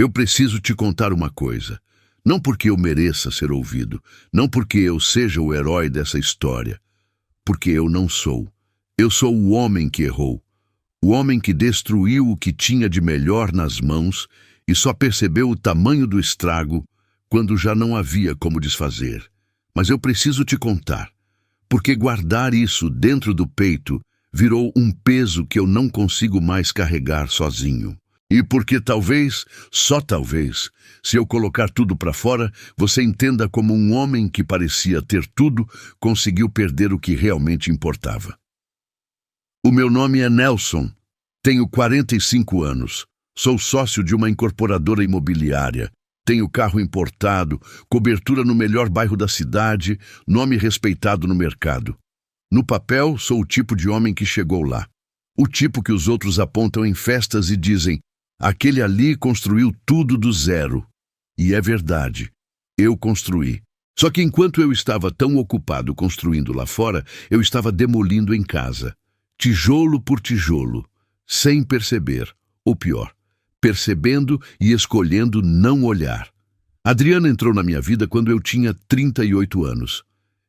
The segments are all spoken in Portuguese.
Eu preciso te contar uma coisa. Não porque eu mereça ser ouvido, não porque eu seja o herói dessa história, porque eu não sou. Eu sou o homem que errou, o homem que destruiu o que tinha de melhor nas mãos e só percebeu o tamanho do estrago quando já não havia como desfazer. Mas eu preciso te contar, porque guardar isso dentro do peito virou um peso que eu não consigo mais carregar sozinho. E porque talvez, só talvez, se eu colocar tudo para fora, você entenda como um homem que parecia ter tudo conseguiu perder o que realmente importava. O meu nome é Nelson, tenho 45 anos, sou sócio de uma incorporadora imobiliária, tenho carro importado, cobertura no melhor bairro da cidade, nome respeitado no mercado. No papel, sou o tipo de homem que chegou lá. O tipo que os outros apontam em festas e dizem: aquele ali construiu tudo do zero. E é verdade, eu construí. Só que enquanto eu estava tão ocupado construindo lá fora, eu estava demolindo em casa. Tijolo por tijolo, sem perceber, ou pior, percebendo e escolhendo não olhar. Adriana entrou na minha vida quando eu tinha 38 anos.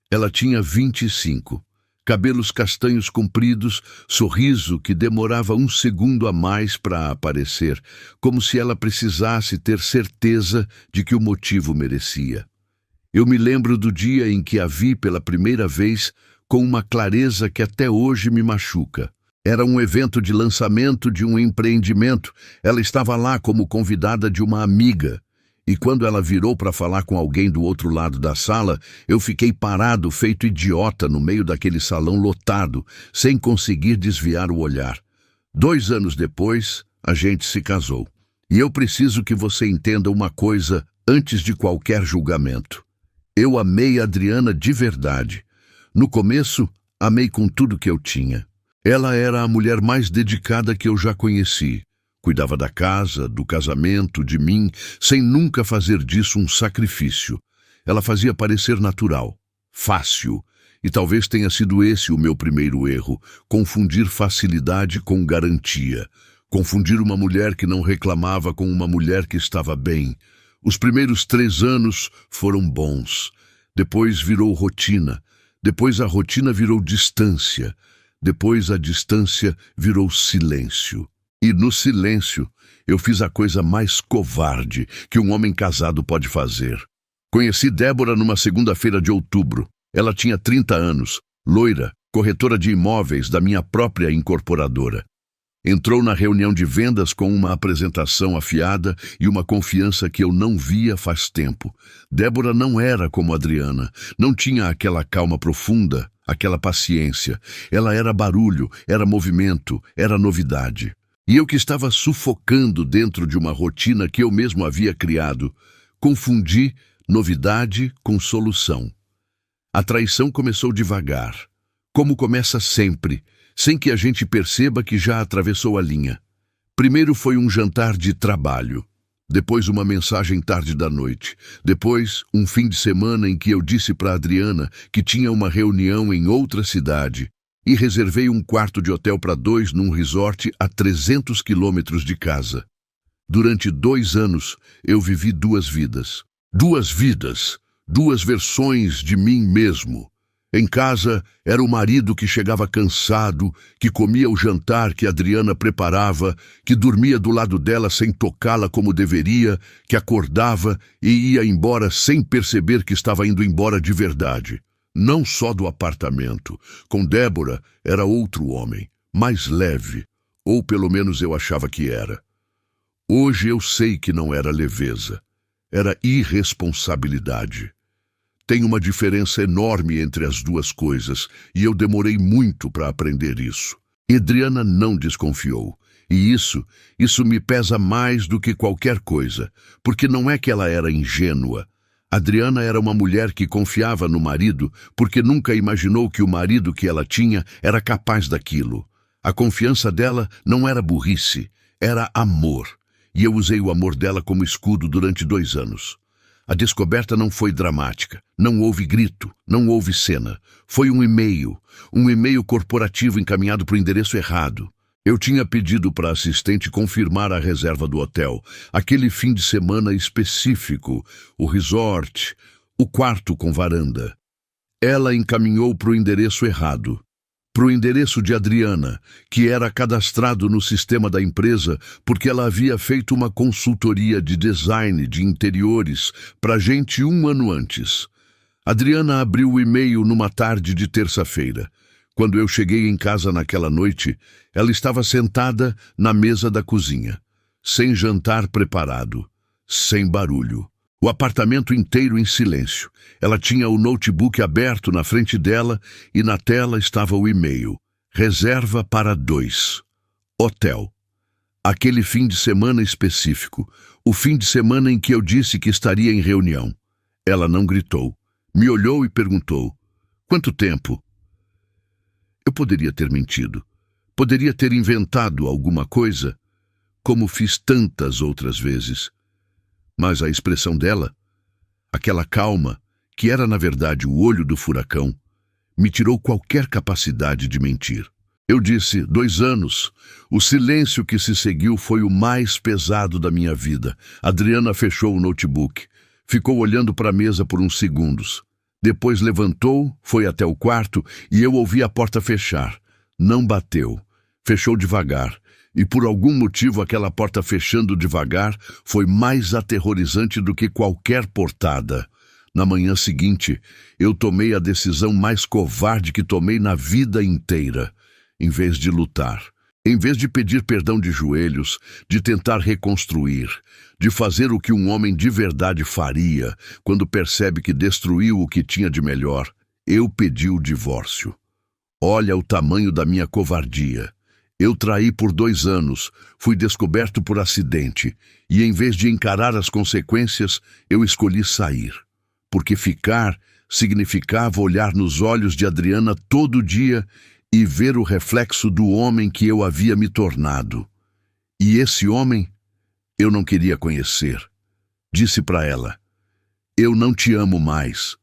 Ela tinha 25. Cabelos castanhos compridos, sorriso que demorava um segundo a mais para aparecer, como se ela precisasse ter certeza de que o motivo merecia. Eu me lembro do dia em que a vi pela primeira vez com uma clareza que até hoje me machuca. Era um evento de lançamento de um empreendimento. Ela estava lá como convidada de uma amiga. E quando ela virou para falar com alguém do outro lado da sala, eu fiquei parado, feito idiota, no meio daquele salão lotado, sem conseguir desviar o olhar. 2 anos depois, a gente se casou. E eu preciso que você entenda uma coisa antes de qualquer julgamento. Eu amei a Adriana de verdade. No começo, amei com tudo que eu tinha. Ela era a mulher mais dedicada que eu já conheci. Cuidava da casa, do casamento, de mim, sem nunca fazer disso um sacrifício. Ela fazia parecer natural, fácil. E talvez tenha sido esse o meu primeiro erro, confundir facilidade com garantia. Confundir uma mulher que não reclamava com uma mulher que estava bem. Os primeiros 3 anos foram bons. Depois virou rotina. Depois a rotina virou distância. Depois a distância virou silêncio. E no silêncio, eu fiz a coisa mais covarde que um homem casado pode fazer. Conheci Débora numa segunda-feira de outubro. Ela tinha 30 anos, loira, corretora de imóveis da minha própria incorporadora. Entrou na reunião de vendas com uma apresentação afiada e uma confiança que eu não via faz tempo. Débora não era como Adriana, não tinha aquela calma profunda, aquela paciência. Ela era barulho, era movimento, era novidade. E eu que estava sufocando dentro de uma rotina que eu mesmo havia criado, confundi novidade com solução. A traição começou devagar, como começa sempre, sem que a gente perceba que já atravessou a linha. Primeiro foi um jantar de trabalho, depois uma mensagem tarde da noite, depois um fim de semana em que eu disse para Adriana que tinha uma reunião em outra cidade, e reservei um quarto de hotel para 2 num resort a 300 quilômetros de casa. Durante 2 anos, eu vivi 2 vidas. 2 vidas, 2 versões de mim mesmo. Em casa, era o marido que chegava cansado, que comia o jantar que Adriana preparava, que dormia do lado dela sem tocá-la como deveria, que acordava e ia embora sem perceber que estava indo embora de verdade. Não só do apartamento. Com Débora era outro homem, mais leve, ou pelo menos eu achava que era. Hoje eu sei que não era leveza, era irresponsabilidade. Tem uma diferença enorme entre as 2 coisas, e eu demorei muito para aprender isso. Adriana não desconfiou, e isso me pesa mais do que qualquer coisa, porque não é que ela era ingênua. Adriana era uma mulher que confiava no marido porque nunca imaginou que o marido que ela tinha era capaz daquilo. A confiança dela não era burrice, era amor. E eu usei o amor dela como escudo durante 2 anos. A descoberta não foi dramática, não houve grito, não houve cena. Foi um e-mail corporativo encaminhado para o endereço errado. Eu tinha pedido para a assistente confirmar a reserva do hotel, aquele fim de semana específico, o resort, o quarto com varanda. Ela encaminhou para o endereço errado, para o endereço de Adriana, que era cadastrado no sistema da empresa porque ela havia feito uma consultoria de design de interiores para a gente 1 ano antes. Adriana abriu o e-mail numa tarde de terça-feira. Quando eu cheguei em casa naquela noite, ela estava sentada na mesa da cozinha, sem jantar preparado, sem barulho. O apartamento inteiro em silêncio. Ela tinha o notebook aberto na frente dela e na tela estava o e-mail. Reserva para 2. Hotel. Aquele fim de semana específico. O fim de semana em que eu disse que estaria em reunião. Ela não gritou. Me olhou e perguntou: quanto tempo? Eu poderia ter mentido. Poderia ter inventado alguma coisa, como fiz tantas outras vezes. Mas a expressão dela, aquela calma, que era na verdade o olho do furacão, me tirou qualquer capacidade de mentir. Eu disse: 2 anos. O silêncio que se seguiu foi o mais pesado da minha vida. Adriana fechou o notebook. Ficou olhando para a mesa por uns segundos. Depois levantou, foi até o quarto e eu ouvi a porta fechar. Não bateu. Fechou devagar. E por algum motivo aquela porta fechando devagar foi mais aterrorizante do que qualquer portada. Na manhã seguinte, eu tomei a decisão mais covarde que tomei na vida inteira. Em vez de lutar, em vez de pedir perdão de joelhos, de tentar reconstruir, de fazer o que um homem de verdade faria quando percebe que destruiu o que tinha de melhor, eu pedi o divórcio. Olha o tamanho da minha covardia. Eu traí por 2 anos, fui descoberto por acidente, e em vez de encarar as consequências, eu escolhi sair. Porque ficar significava olhar nos olhos de Adriana todo dia e ver o reflexo do homem que eu havia me tornado. E esse homem eu não queria conhecer. Disse para ela: eu não te amo mais.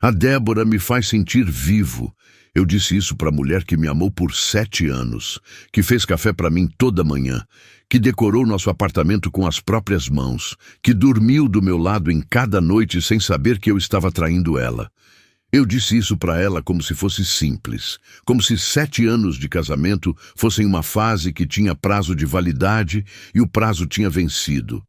A Débora me faz sentir vivo. Eu disse isso para a mulher que me amou por 7 anos, que fez café para mim toda manhã, que decorou nosso apartamento com as próprias mãos, que dormiu do meu lado em cada noite sem saber que eu estava traindo ela. Eu disse isso para ela como se fosse simples, como se 7 anos de casamento fossem uma fase que tinha prazo de validade e o prazo tinha vencido.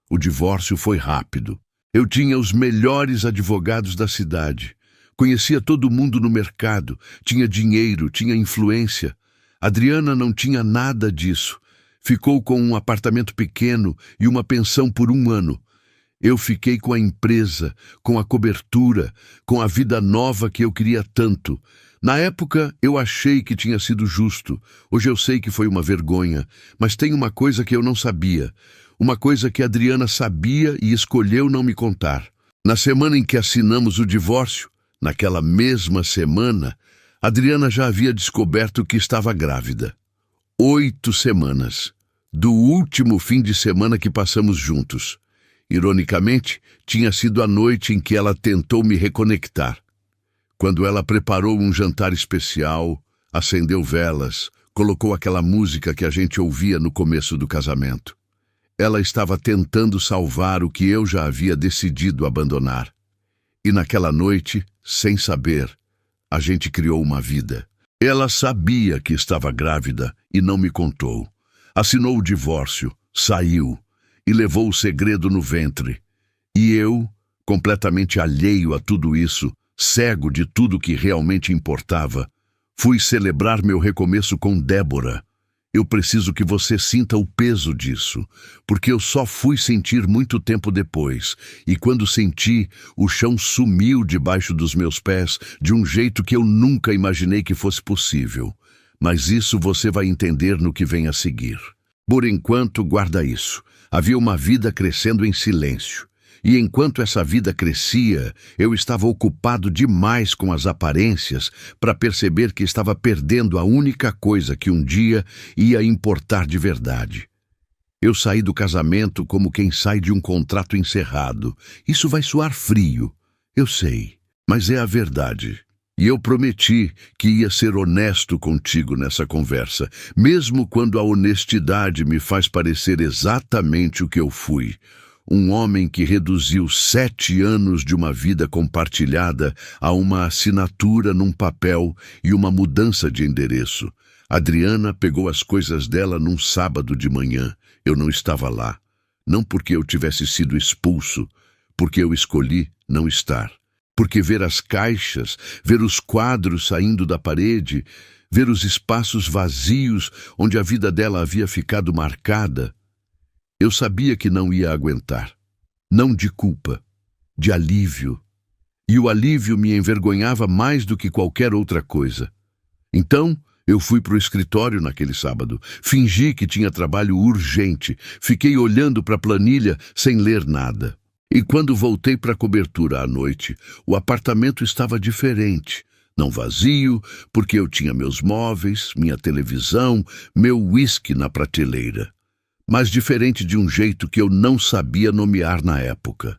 O divórcio foi rápido. Eu tinha os melhores advogados da cidade. Conhecia todo mundo no mercado, tinha dinheiro, tinha influência. Adriana não tinha nada disso. Ficou com um apartamento pequeno e uma pensão por 1 ano. Eu fiquei com a empresa, com a cobertura, com a vida nova que eu queria tanto. Na época, eu achei que tinha sido justo. Hoje eu sei que foi uma vergonha. Mas tem uma coisa que eu não sabia. Uma coisa que a Adriana sabia e escolheu não me contar. Na semana em que assinamos o divórcio, naquela mesma semana, Adriana já havia descoberto que estava grávida. 8 semanas. Do último fim de semana que passamos juntos. Ironicamente, tinha sido a noite em que ela tentou me reconectar. Quando ela preparou um jantar especial, acendeu velas, colocou aquela música que a gente ouvia no começo do casamento. Ela estava tentando salvar o que eu já havia decidido abandonar. E naquela noite, sem saber, a gente criou uma vida. Ela sabia que estava grávida e não me contou. Assinou o divórcio, saiu e levou o segredo no ventre. E eu, completamente alheio a tudo isso, cego de tudo que realmente importava, fui celebrar meu recomeço com Débora. Eu preciso que você sinta o peso disso, porque eu só fui sentir muito tempo depois, e quando senti, o chão sumiu debaixo dos meus pés de um jeito que eu nunca imaginei que fosse possível. Mas isso você vai entender no que vem a seguir. Por enquanto, guarda isso. Havia uma vida crescendo em silêncio. E enquanto essa vida crescia, eu estava ocupado demais com as aparências para perceber que estava perdendo a única coisa que um dia ia importar de verdade. Eu saí do casamento como quem sai de um contrato encerrado. Isso vai soar frio, eu sei, mas é a verdade. E eu prometi que ia ser honesto contigo nessa conversa, mesmo quando a honestidade me faz parecer exatamente o que eu fui. Um homem que reduziu 7 anos de uma vida compartilhada a uma assinatura num papel e uma mudança de endereço. Adriana pegou as coisas dela num sábado de manhã. Eu não estava lá. Não porque eu tivesse sido expulso, porque eu escolhi não estar. Porque ver as caixas, ver os quadros saindo da parede, ver os espaços vazios onde a vida dela havia ficado marcada, eu sabia que não ia aguentar. Não de culpa, de alívio. E o alívio me envergonhava mais do que qualquer outra coisa. Então, eu fui para o escritório naquele sábado. Fingi que tinha trabalho urgente. Fiquei olhando para a planilha sem ler nada. E quando voltei para a cobertura à noite, o apartamento estava diferente. Não vazio, porque eu tinha meus móveis, minha televisão, meu uísque na prateleira. Mas diferente de um jeito que eu não sabia nomear na época.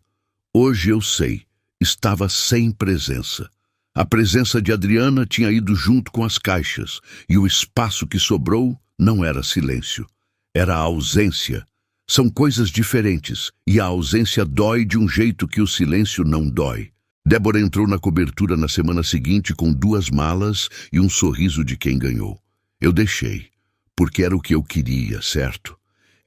Hoje eu sei, estava sem presença. A presença de Adriana tinha ido junto com as caixas, e o espaço que sobrou não era silêncio, era ausência. São coisas diferentes, e a ausência dói de um jeito que o silêncio não dói. Débora entrou na cobertura na semana seguinte com 2 malas e um sorriso de quem ganhou. Eu deixei, porque era o que eu queria, certo?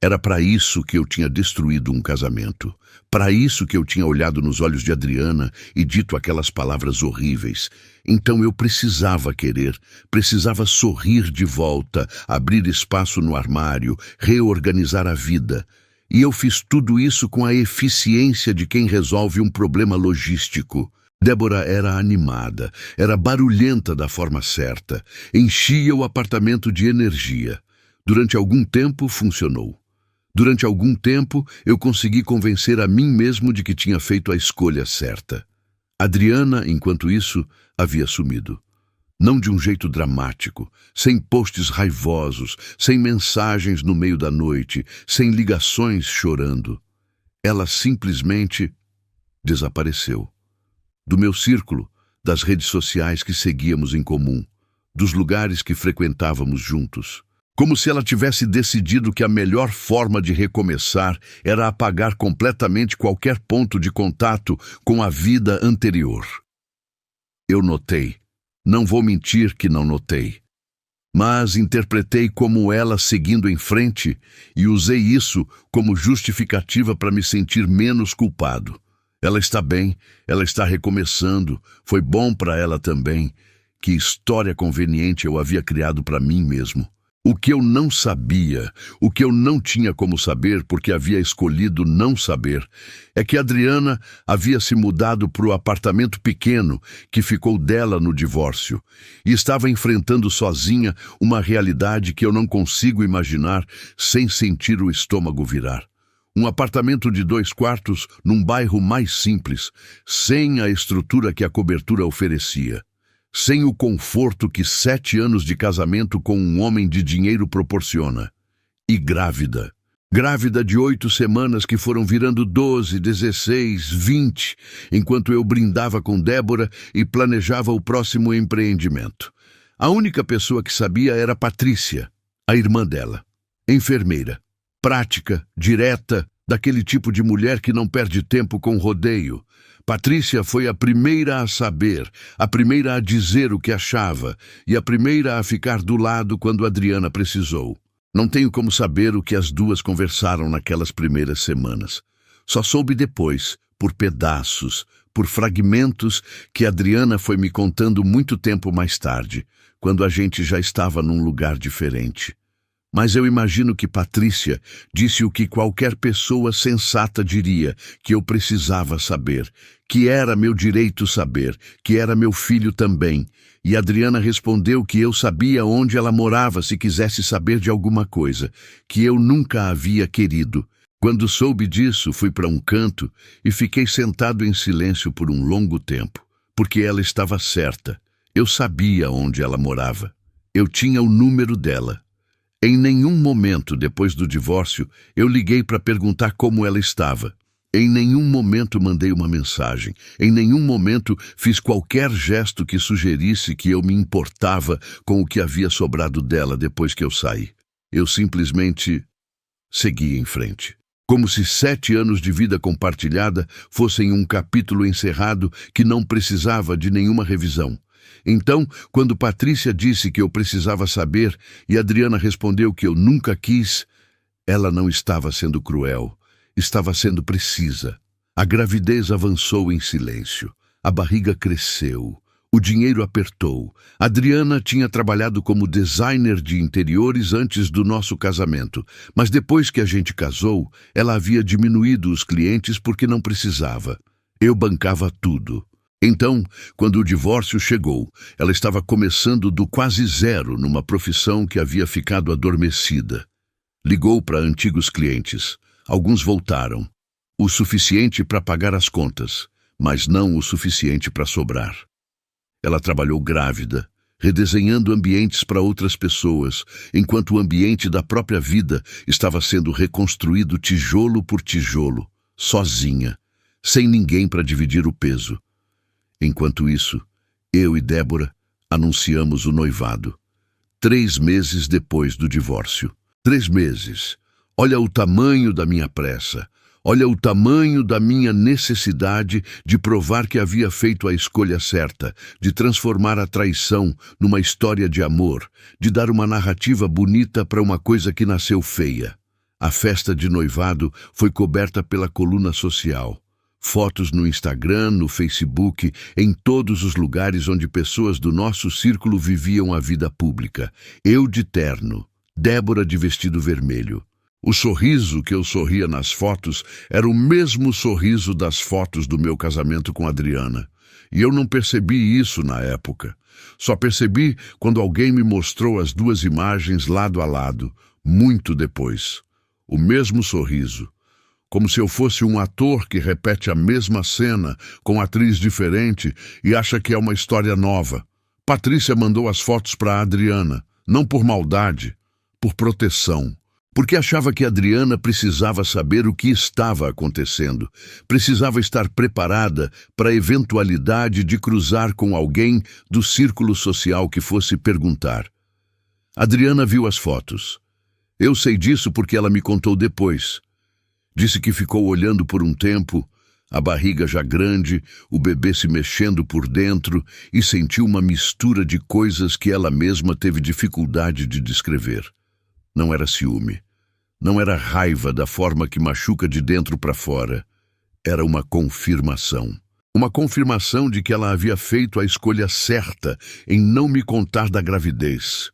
Era para isso que eu tinha destruído um casamento. Para isso que eu tinha olhado nos olhos de Adriana e dito aquelas palavras horríveis. Então eu precisava querer, precisava sorrir de volta, abrir espaço no armário, reorganizar a vida. E eu fiz tudo isso com a eficiência de quem resolve um problema logístico. Débora era animada, era barulhenta da forma certa, enchia o apartamento de energia. Durante algum tempo funcionou. Durante algum tempo, eu consegui convencer a mim mesmo de que tinha feito a escolha certa. Adriana, enquanto isso, havia sumido. Não de um jeito dramático, sem posts raivosos, sem mensagens no meio da noite, sem ligações chorando. Ela simplesmente desapareceu. Do meu círculo, das redes sociais que seguíamos em comum, dos lugares que frequentávamos juntos. Como se ela tivesse decidido que a melhor forma de recomeçar era apagar completamente qualquer ponto de contato com a vida anterior. Eu notei. Não vou mentir que não notei. Mas interpretei como ela seguindo em frente e usei isso como justificativa para me sentir menos culpado. Ela está bem, ela está recomeçando, foi bom para ela também. Que história conveniente eu havia criado para mim mesmo. O que eu não sabia, o que eu não tinha como saber porque havia escolhido não saber, é que Adriana havia se mudado para o apartamento pequeno que ficou dela no divórcio e estava enfrentando sozinha uma realidade que eu não consigo imaginar sem sentir o estômago virar. Um apartamento de 2 quartos num bairro mais simples, sem a estrutura que a cobertura oferecia. Sem o conforto que 7 anos de casamento com um homem de dinheiro proporciona. E grávida. Grávida de 8 semanas que foram virando 12, 16, 20, enquanto eu brindava com Débora e planejava o próximo empreendimento. A única pessoa que sabia era Patrícia, a irmã dela. Enfermeira. Prática, direta, daquele tipo de mulher que não perde tempo com rodeio. Patrícia foi a primeira a saber, a primeira a dizer o que achava e a primeira a ficar do lado quando Adriana precisou. Não tenho como saber o que as duas conversaram naquelas primeiras semanas. Só soube depois, por pedaços, por fragmentos que Adriana foi me contando muito tempo mais tarde, quando a gente já estava num lugar diferente. Mas eu imagino que Patrícia disse o que qualquer pessoa sensata diria, que eu precisava saber, que era meu direito saber, que era meu filho também. E Adriana respondeu que eu sabia onde ela morava se quisesse saber de alguma coisa, que eu nunca havia querido. Quando soube disso, fui para um canto e fiquei sentado em silêncio por um longo tempo, porque ela estava certa. Eu sabia onde ela morava. Eu tinha o número dela. Em nenhum momento depois do divórcio eu liguei para perguntar como ela estava. Em nenhum momento mandei uma mensagem, em nenhum momento fiz qualquer gesto que sugerisse que eu me importava com o que havia sobrado dela depois que eu saí. Eu simplesmente segui em frente. Como se 7 anos de vida compartilhada fossem um capítulo encerrado que não precisava de nenhuma revisão. Então, quando Patrícia disse que eu precisava saber e Adriana respondeu que eu nunca quis, ela não estava sendo cruel, estava sendo precisa. A gravidez avançou em silêncio. A barriga cresceu. O dinheiro apertou. Adriana tinha trabalhado como designer de interiores antes do nosso casamento, mas depois que a gente casou, ela havia diminuído os clientes porque não precisava. Eu bancava tudo. Então, quando o divórcio chegou, ela estava começando do quase zero numa profissão que havia ficado adormecida. Ligou para antigos clientes. Alguns voltaram. O suficiente para pagar as contas, mas não o suficiente para sobrar. Ela trabalhou grávida, redesenhando ambientes para outras pessoas, enquanto o ambiente da própria vida estava sendo reconstruído tijolo por tijolo, sozinha, sem ninguém para dividir o peso. Enquanto isso, eu e Débora anunciamos o noivado. 3 meses depois do divórcio. 3 meses. Olha o tamanho da minha pressa. Olha o tamanho da minha necessidade de provar que havia feito a escolha certa, de transformar a traição numa história de amor, de dar uma narrativa bonita para uma coisa que nasceu feia. A festa de noivado foi coberta pela coluna social. Fotos no Instagram, no Facebook, em todos os lugares onde pessoas do nosso círculo viviam a vida pública. Eu de terno, Débora de vestido vermelho. O sorriso que eu sorria nas fotos era o mesmo sorriso das fotos do meu casamento com Adriana. E eu não percebi isso na época. Só percebi quando alguém me mostrou as 2 imagens lado a lado, muito depois. O mesmo sorriso. Como se eu fosse um ator que repete a mesma cena com atriz diferente e acha que é uma história nova. Patrícia mandou as fotos para a Adriana, não por maldade, por proteção. Porque achava que Adriana precisava saber o que estava acontecendo, precisava estar preparada para a eventualidade de cruzar com alguém do círculo social que fosse perguntar. Adriana viu as fotos. Eu sei disso porque ela me contou depois. Disse que ficou olhando por um tempo, a barriga já grande, o bebê se mexendo por dentro e sentiu uma mistura de coisas que ela mesma teve dificuldade de descrever. Não era ciúme. Não era raiva da forma que machuca de dentro para fora. Era uma confirmação. Uma confirmação de que ela havia feito a escolha certa em não me contar da gravidez.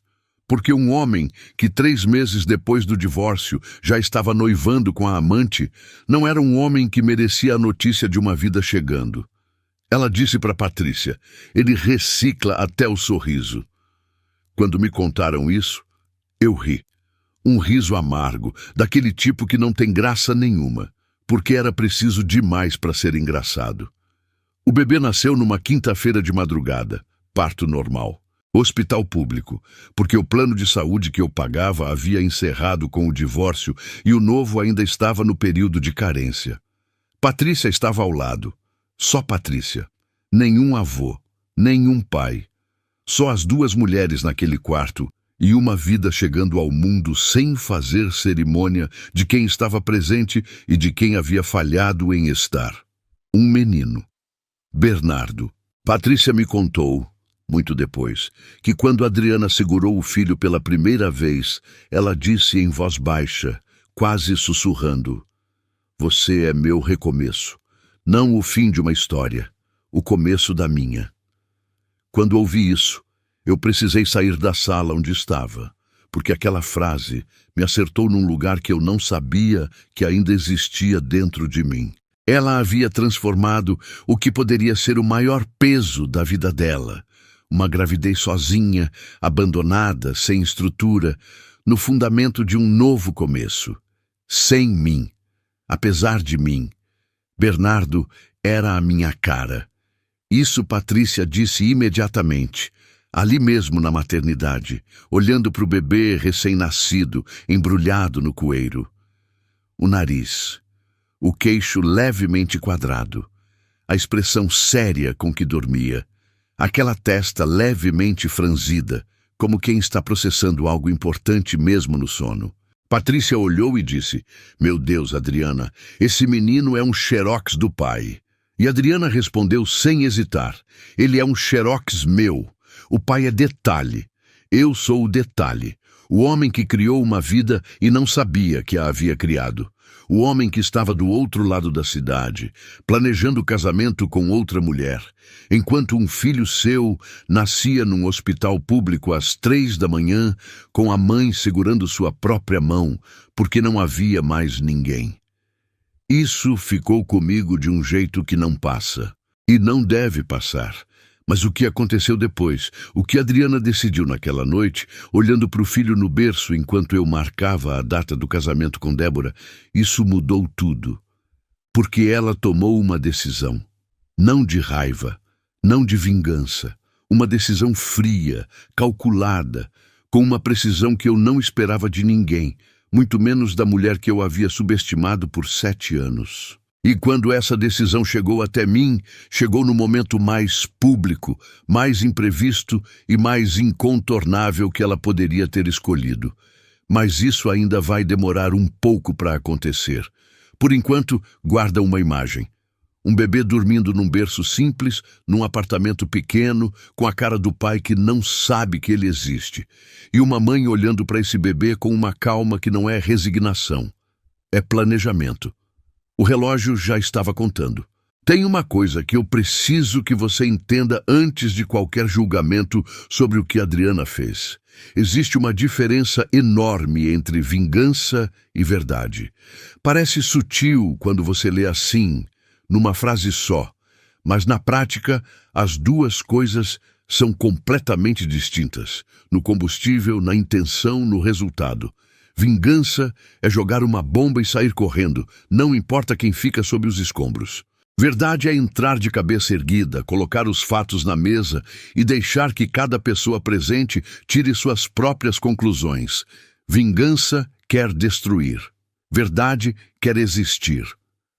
Porque um homem que 3 meses depois do divórcio já estava noivando com a amante, não era um homem que merecia a notícia de uma vida chegando. Ela disse para Patrícia, ele recicla até o sorriso. Quando me contaram isso, eu ri. Um riso amargo, daquele tipo que não tem graça nenhuma, porque era preciso demais para ser engraçado. O bebê nasceu numa quinta-feira de madrugada, parto normal. Hospital público, porque o plano de saúde que eu pagava havia encerrado com o divórcio e o novo ainda estava no período de carência. Patrícia estava ao lado. Só Patrícia. Nenhum avô, nenhum pai. Só as 2 mulheres naquele quarto e uma vida chegando ao mundo sem fazer cerimônia de quem estava presente e de quem havia falhado em estar. Um menino. Bernardo. Patrícia me contou, muito depois, que quando Adriana segurou o filho pela primeira vez, ela disse em voz baixa, quase sussurrando, "Você é meu recomeço, não o fim de uma história, o começo da minha." Quando ouvi isso, eu precisei sair da sala onde estava, porque aquela frase me acertou num lugar que eu não sabia que ainda existia dentro de mim. Ela havia transformado o que poderia ser o maior peso da vida dela, uma gravidez sozinha, abandonada, sem estrutura, no fundamento de um novo começo. Sem mim, apesar de mim. Bernardo era a minha cara. Isso Patrícia disse imediatamente, ali mesmo na maternidade, olhando para o bebê recém-nascido, embrulhado no coeiro. O nariz. o queixo levemente quadrado, a expressão séria com que dormia, aquela testa levemente franzida, como quem está processando algo importante mesmo no sono. Patrícia olhou e disse: "Meu Deus, Adriana, esse menino é um xerox do pai." E Adriana respondeu sem hesitar: "Ele é um xerox meu. O pai é detalhe. Eu sou o detalhe. O homem que criou uma vida e não sabia que a havia criado. O homem que estava do outro lado da cidade, planejando o casamento com outra mulher, enquanto um filho seu nascia num hospital público às 3 da manhã, com a mãe segurando sua própria mão, porque não havia mais ninguém. Isso ficou comigo de um jeito que não passa. E não deve passar. Mas o que aconteceu depois, o que Adriana decidiu naquela noite, olhando para o filho no berço enquanto eu marcava a data do casamento com Débora, isso mudou tudo. Porque ela tomou uma decisão. Não de raiva, não de vingança. Uma decisão fria, calculada, com uma precisão que eu não esperava de ninguém, muito menos da mulher que eu havia subestimado por 7 anos. E quando essa decisão chegou até mim, chegou no momento mais público, mais imprevisto e mais incontornável que ela poderia ter escolhido. Mas isso ainda vai demorar um pouco para acontecer. Por enquanto, guarda uma imagem. Um bebê dormindo num berço simples, num apartamento pequeno, com a cara do pai que não sabe que ele existe. E uma mãe olhando para esse bebê com uma calma que não é resignação. É planejamento. O relógio já estava contando. Tem uma coisa que eu preciso que você entenda antes de qualquer julgamento sobre o que Adriana fez. Existe uma diferença enorme entre vingança e verdade. Parece sutil quando você lê assim, numa frase só, mas na prática as duas coisas são completamente distintas, no combustível, na intenção, no resultado. Vingança é jogar uma bomba e sair correndo, não importa quem fica sob os escombros. Verdade é entrar de cabeça erguida, colocar os fatos na mesa e deixar que cada pessoa presente tire suas próprias conclusões. Vingança quer destruir. Verdade quer existir.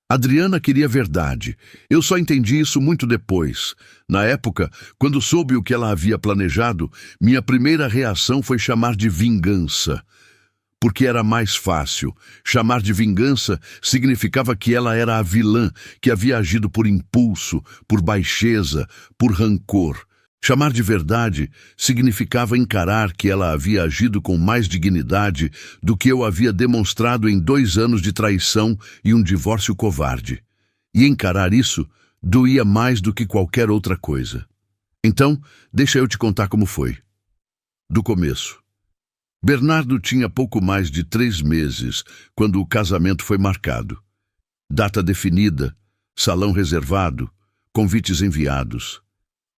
Adriana queria verdade. Eu só entendi isso muito depois. Na época, quando soube o que ela havia planejado, minha primeira reação foi chamar de vingança. Porque era mais fácil. Chamar de vingança significava que ela era a vilã, que havia agido por impulso, por baixeza, por rancor. Chamar de verdade significava encarar que ela havia agido com mais dignidade do que eu havia demonstrado em 2 anos de traição e um divórcio covarde. E encarar isso doía mais do que qualquer outra coisa. Então, deixa eu te contar como foi. Do começo. Bernardo tinha pouco mais de 3 meses quando o casamento foi marcado. Data definida, salão reservado, convites enviados.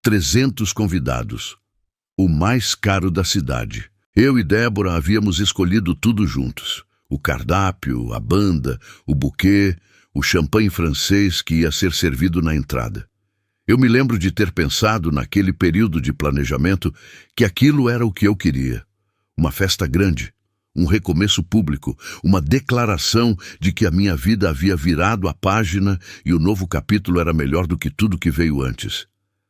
300 convidados. O mais caro da cidade. Eu e Débora havíamos escolhido tudo juntos. O cardápio, a banda, o buquê, o champanhe francês que ia ser servido na entrada. Eu me lembro de ter pensado naquele período de planejamento que aquilo era o que eu queria. Uma festa grande, um recomeço público, uma declaração de que a minha vida havia virado a página e o novo capítulo era melhor do que tudo que veio antes.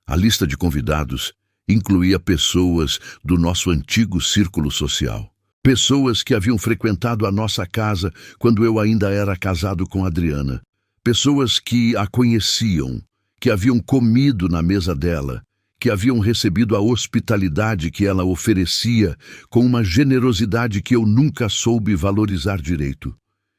A lista de convidados incluía pessoas do nosso antigo círculo social. Pessoas que haviam frequentado a nossa casa quando eu ainda era casado com Adriana. Pessoas que a conheciam, que haviam comido na mesa dela, que haviam recebido a hospitalidade que ela oferecia com uma generosidade que eu nunca soube valorizar direito.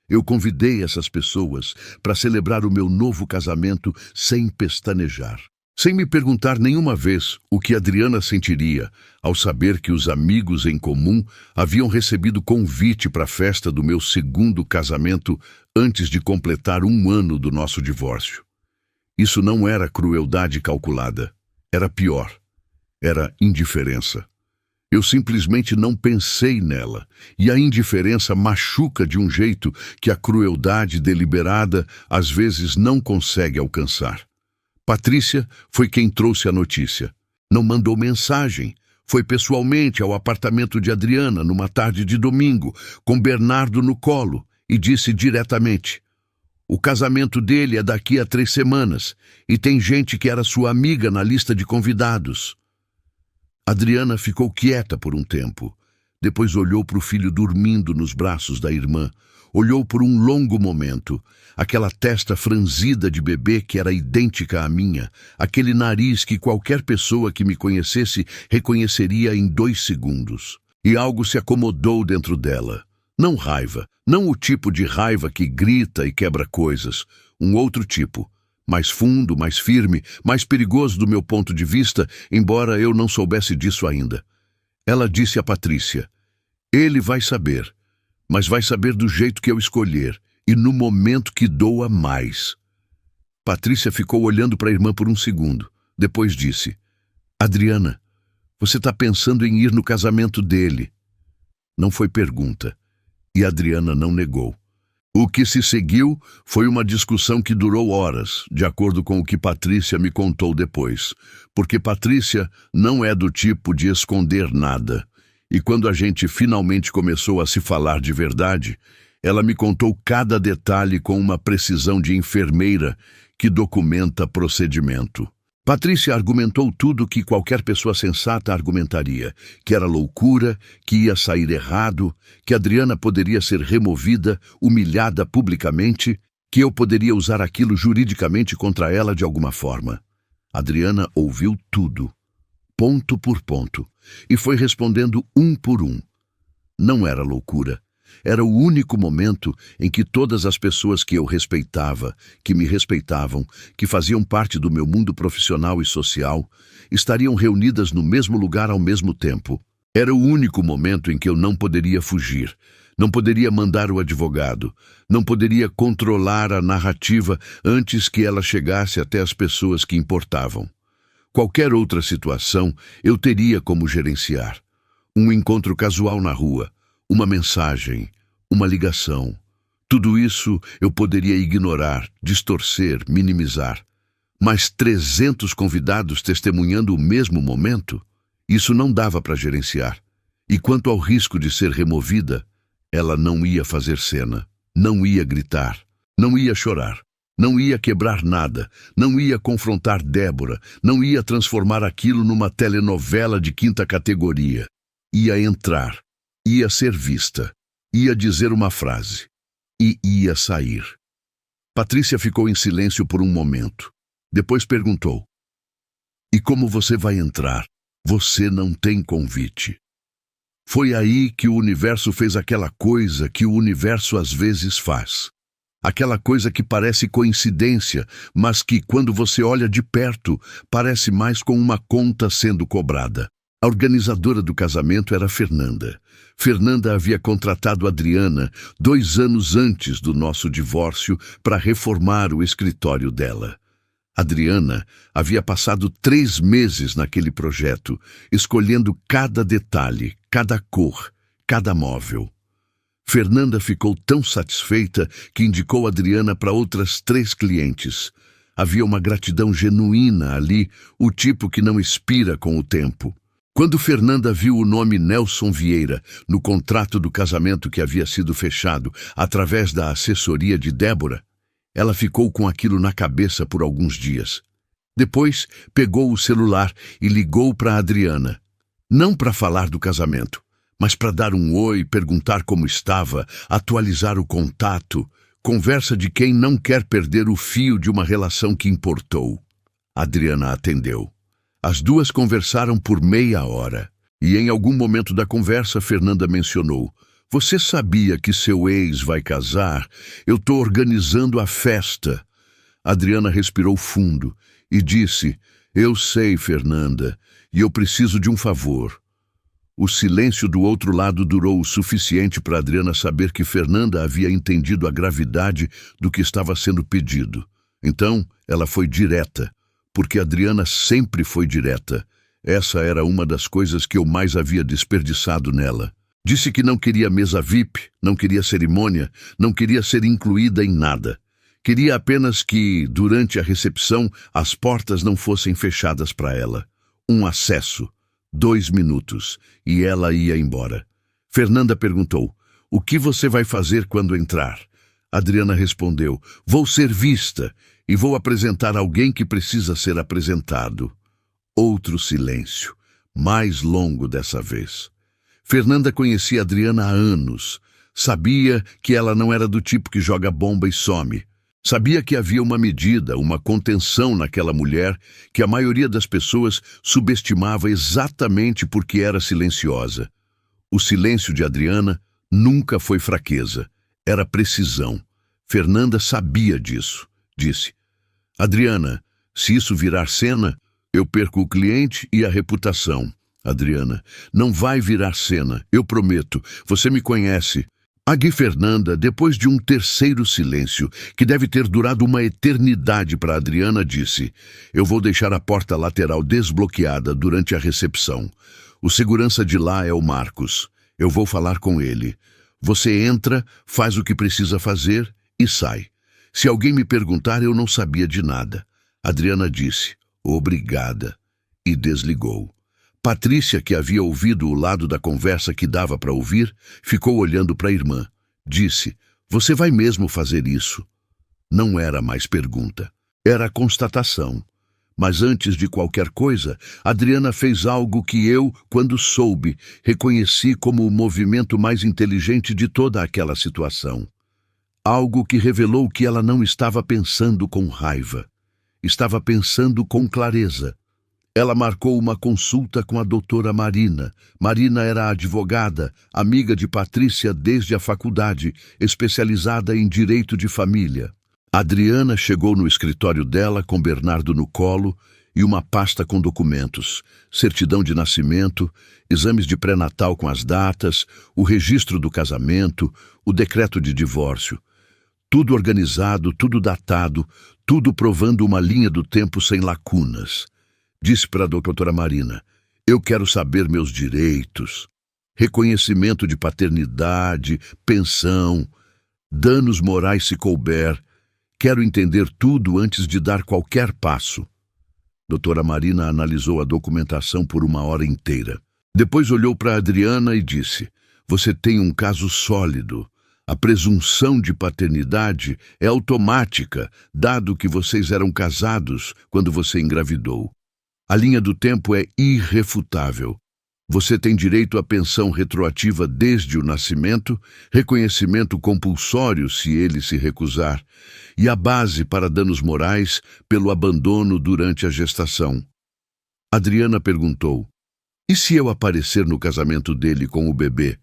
Eu convidei essas pessoas para celebrar o meu novo casamento sem pestanejar. Sem me perguntar nenhuma vez o que Adriana sentiria ao saber que os amigos em comum haviam recebido convite para a festa do meu segundo casamento antes de completar 1 ano do nosso divórcio. Isso não era crueldade calculada. Era pior. Era indiferença. Eu simplesmente não pensei nela, e a indiferença machuca de um jeito que a crueldade deliberada às vezes não consegue alcançar. Patrícia foi quem trouxe a notícia. Não mandou mensagem. Foi pessoalmente ao apartamento de Adriana numa tarde de domingo, com Bernardo no colo, e disse diretamente: O casamento dele é daqui a 3 semanas e tem gente que era sua amiga na lista de convidados. Adriana ficou quieta por um tempo. Depois olhou para o filho dormindo nos braços da irmã. Olhou por um longo momento. Aquela testa franzida de bebê que era idêntica à minha. Aquele nariz que qualquer pessoa que me conhecesse reconheceria em 2 segundos. E algo se acomodou dentro dela. Não raiva, não o tipo de raiva que grita e quebra coisas. Um outro tipo. Mais fundo, mais firme, mais perigoso do meu ponto de vista, embora eu não soubesse disso ainda. Ela disse a Patrícia: ele vai saber, mas vai saber do jeito que eu escolher e no momento que doa mais. Patrícia ficou olhando para a irmã por um segundo. Depois disse: Adriana, você está pensando em ir no casamento dele. Não foi pergunta, e Adriana não negou. O que se seguiu foi uma discussão que durou horas, de acordo com o que Patrícia me contou depois, porque Patrícia não é do tipo de esconder nada. E quando a gente finalmente começou a se falar de verdade, ela me contou cada detalhe com uma precisão de enfermeira que documenta procedimento. Patrícia argumentou tudo que qualquer pessoa sensata argumentaria, que era loucura, que ia sair errado, que Adriana poderia ser removida, humilhada publicamente, que eu poderia usar aquilo juridicamente contra ela de alguma forma. Adriana ouviu tudo, ponto por ponto, e foi respondendo um por um. Não era loucura. Era o único momento em que todas as pessoas que eu respeitava, que me respeitavam, que faziam parte do meu mundo profissional e social, estariam reunidas no mesmo lugar ao mesmo tempo. Era o único momento em que eu não poderia fugir, não poderia mandar o advogado, não poderia controlar a narrativa antes que ela chegasse até as pessoas que importavam. Qualquer outra situação eu teria como gerenciar. Um encontro casual na rua, uma mensagem, uma ligação. Tudo isso eu poderia ignorar, distorcer, minimizar. Mas 300 convidados testemunhando o mesmo momento? Isso não dava para gerenciar. E quanto ao risco de ser removida, ela não ia fazer cena, não ia gritar, não ia chorar, não ia quebrar nada, não ia confrontar Débora, não ia transformar aquilo numa telenovela de 5ª categoria. Ia entrar. Ia ser vista, ia dizer uma frase e ia sair. Patrícia ficou em silêncio por um momento. Depois perguntou: e como você vai entrar? Você não tem convite. Foi aí que o universo fez aquela coisa que o universo às vezes faz. Aquela coisa que parece coincidência, mas que, quando você olha de perto, parece mais com uma conta sendo cobrada. A organizadora do casamento era Fernanda. Fernanda havia contratado Adriana 2 anos antes do nosso divórcio para reformar o escritório dela. Adriana havia passado 3 meses naquele projeto, escolhendo cada detalhe, cada cor, cada móvel. Fernanda ficou tão satisfeita que indicou Adriana para outras 3 clientes. Havia uma gratidão genuína ali, o tipo que não expira com o tempo. Quando Fernanda viu o nome Nelson Vieira no contrato do casamento que havia sido fechado através da assessoria de Débora, ela ficou com aquilo na cabeça por alguns dias. Depois, pegou o celular e ligou para Adriana. Não para falar do casamento, mas para dar um oi, perguntar como estava, atualizar o contato, conversa de quem não quer perder o fio de uma relação que importou. Adriana atendeu. As duas conversaram por meia hora, e em algum momento da conversa Fernanda mencionou: você sabia que seu ex vai casar? Eu estou organizando a festa. Adriana respirou fundo e disse: eu sei, Fernanda, e eu preciso de um favor. O silêncio do outro lado durou o suficiente para Adriana saber que Fernanda havia entendido a gravidade do que estava sendo pedido. Então, ela foi direta. Porque Adriana sempre foi direta. Essa era uma das coisas que eu mais havia desperdiçado nela. Disse que não queria mesa VIP, não queria cerimônia, não queria ser incluída em nada. Queria apenas que, durante a recepção, as portas não fossem fechadas para ela. Um acesso, 2 minutos, e ela ia embora. Fernanda perguntou: o que você vai fazer quando entrar? Adriana respondeu: vou ser vista e vou apresentar alguém que precisa ser apresentado. Outro silêncio, mais longo dessa vez. Fernanda conhecia Adriana há anos. Sabia que ela não era do tipo que joga bomba e some. Sabia que havia uma medida, uma contenção naquela mulher que a maioria das pessoas subestimava exatamente porque era silenciosa. O silêncio de Adriana nunca foi fraqueza, era precisão. Fernanda sabia disso. Disse: Adriana, se isso virar cena, eu perco o cliente e a reputação. Adriana: não vai virar cena, eu prometo, você me conhece. Agui Fernanda, depois de um terceiro silêncio, que deve ter durado uma eternidade para Adriana, disse: eu vou deixar a porta lateral desbloqueada durante a recepção. O segurança de lá é o Marcos. Eu vou falar com ele. Você entra, faz o que precisa fazer e sai. Se alguém me perguntar, eu não sabia de nada. Adriana disse: obrigada, e desligou. Patrícia, que havia ouvido o lado da conversa que dava para ouvir, ficou olhando para a irmã. Disse: você vai mesmo fazer isso? Não era mais pergunta, era constatação. Mas antes de qualquer coisa, Adriana fez algo que eu, quando soube, reconheci como o movimento mais inteligente de toda aquela situação. Algo que revelou que ela não estava pensando com raiva. Estava pensando com clareza. Ela marcou uma consulta com a doutora Marina. Marina era advogada, amiga de Patrícia desde a faculdade, especializada em direito de família. Adriana chegou no escritório dela com Bernardo no colo e uma pasta com documentos, certidão de nascimento, exames de pré-natal com as datas, o registro do casamento, o decreto de divórcio. Tudo organizado, tudo datado, tudo provando uma linha do tempo sem lacunas. Disse para a doutora Marina: eu quero saber meus direitos, reconhecimento de paternidade, pensão, danos morais se couber. Quero entender tudo antes de dar qualquer passo. Doutora Marina analisou a documentação por 1 hora inteira. Depois olhou para Adriana e disse: você tem um caso sólido. A presunção de paternidade é automática, dado que vocês eram casados quando você engravidou. A linha do tempo é irrefutável. Você tem direito à pensão retroativa desde o nascimento, reconhecimento compulsório se ele se recusar, e a base para danos morais pelo abandono durante a gestação. Adriana perguntou: e se eu aparecer no casamento dele com o bebê?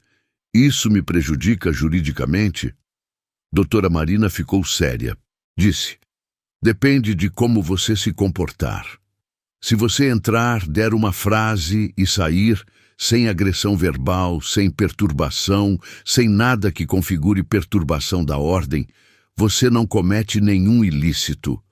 Isso me prejudica juridicamente? Doutora Marina ficou séria. Disse: depende de como você se comportar. Se você entrar, der uma frase e sair, sem agressão verbal, sem perturbação, sem nada que configure perturbação da ordem, você não comete nenhum ilícito.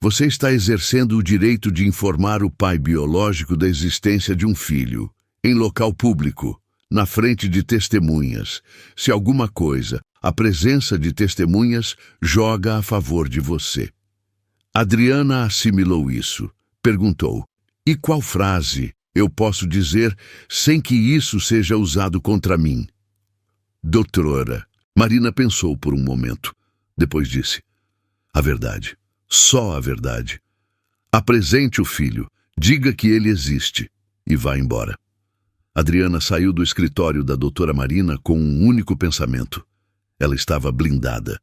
Você está exercendo o direito de informar o pai biológico da existência de um filho, em local público, na frente de testemunhas. Se alguma coisa, a presença de testemunhas, joga a favor de você. Adriana assimilou isso. Perguntou: e qual frase eu posso dizer sem que isso seja usado contra mim? Doutora. Marina pensou por um momento. Depois disse: a verdade. Só a verdade. Apresente o filho. Diga que ele existe. E vá embora. Adriana saiu do escritório da doutora Marina com um único pensamento. Ela estava blindada.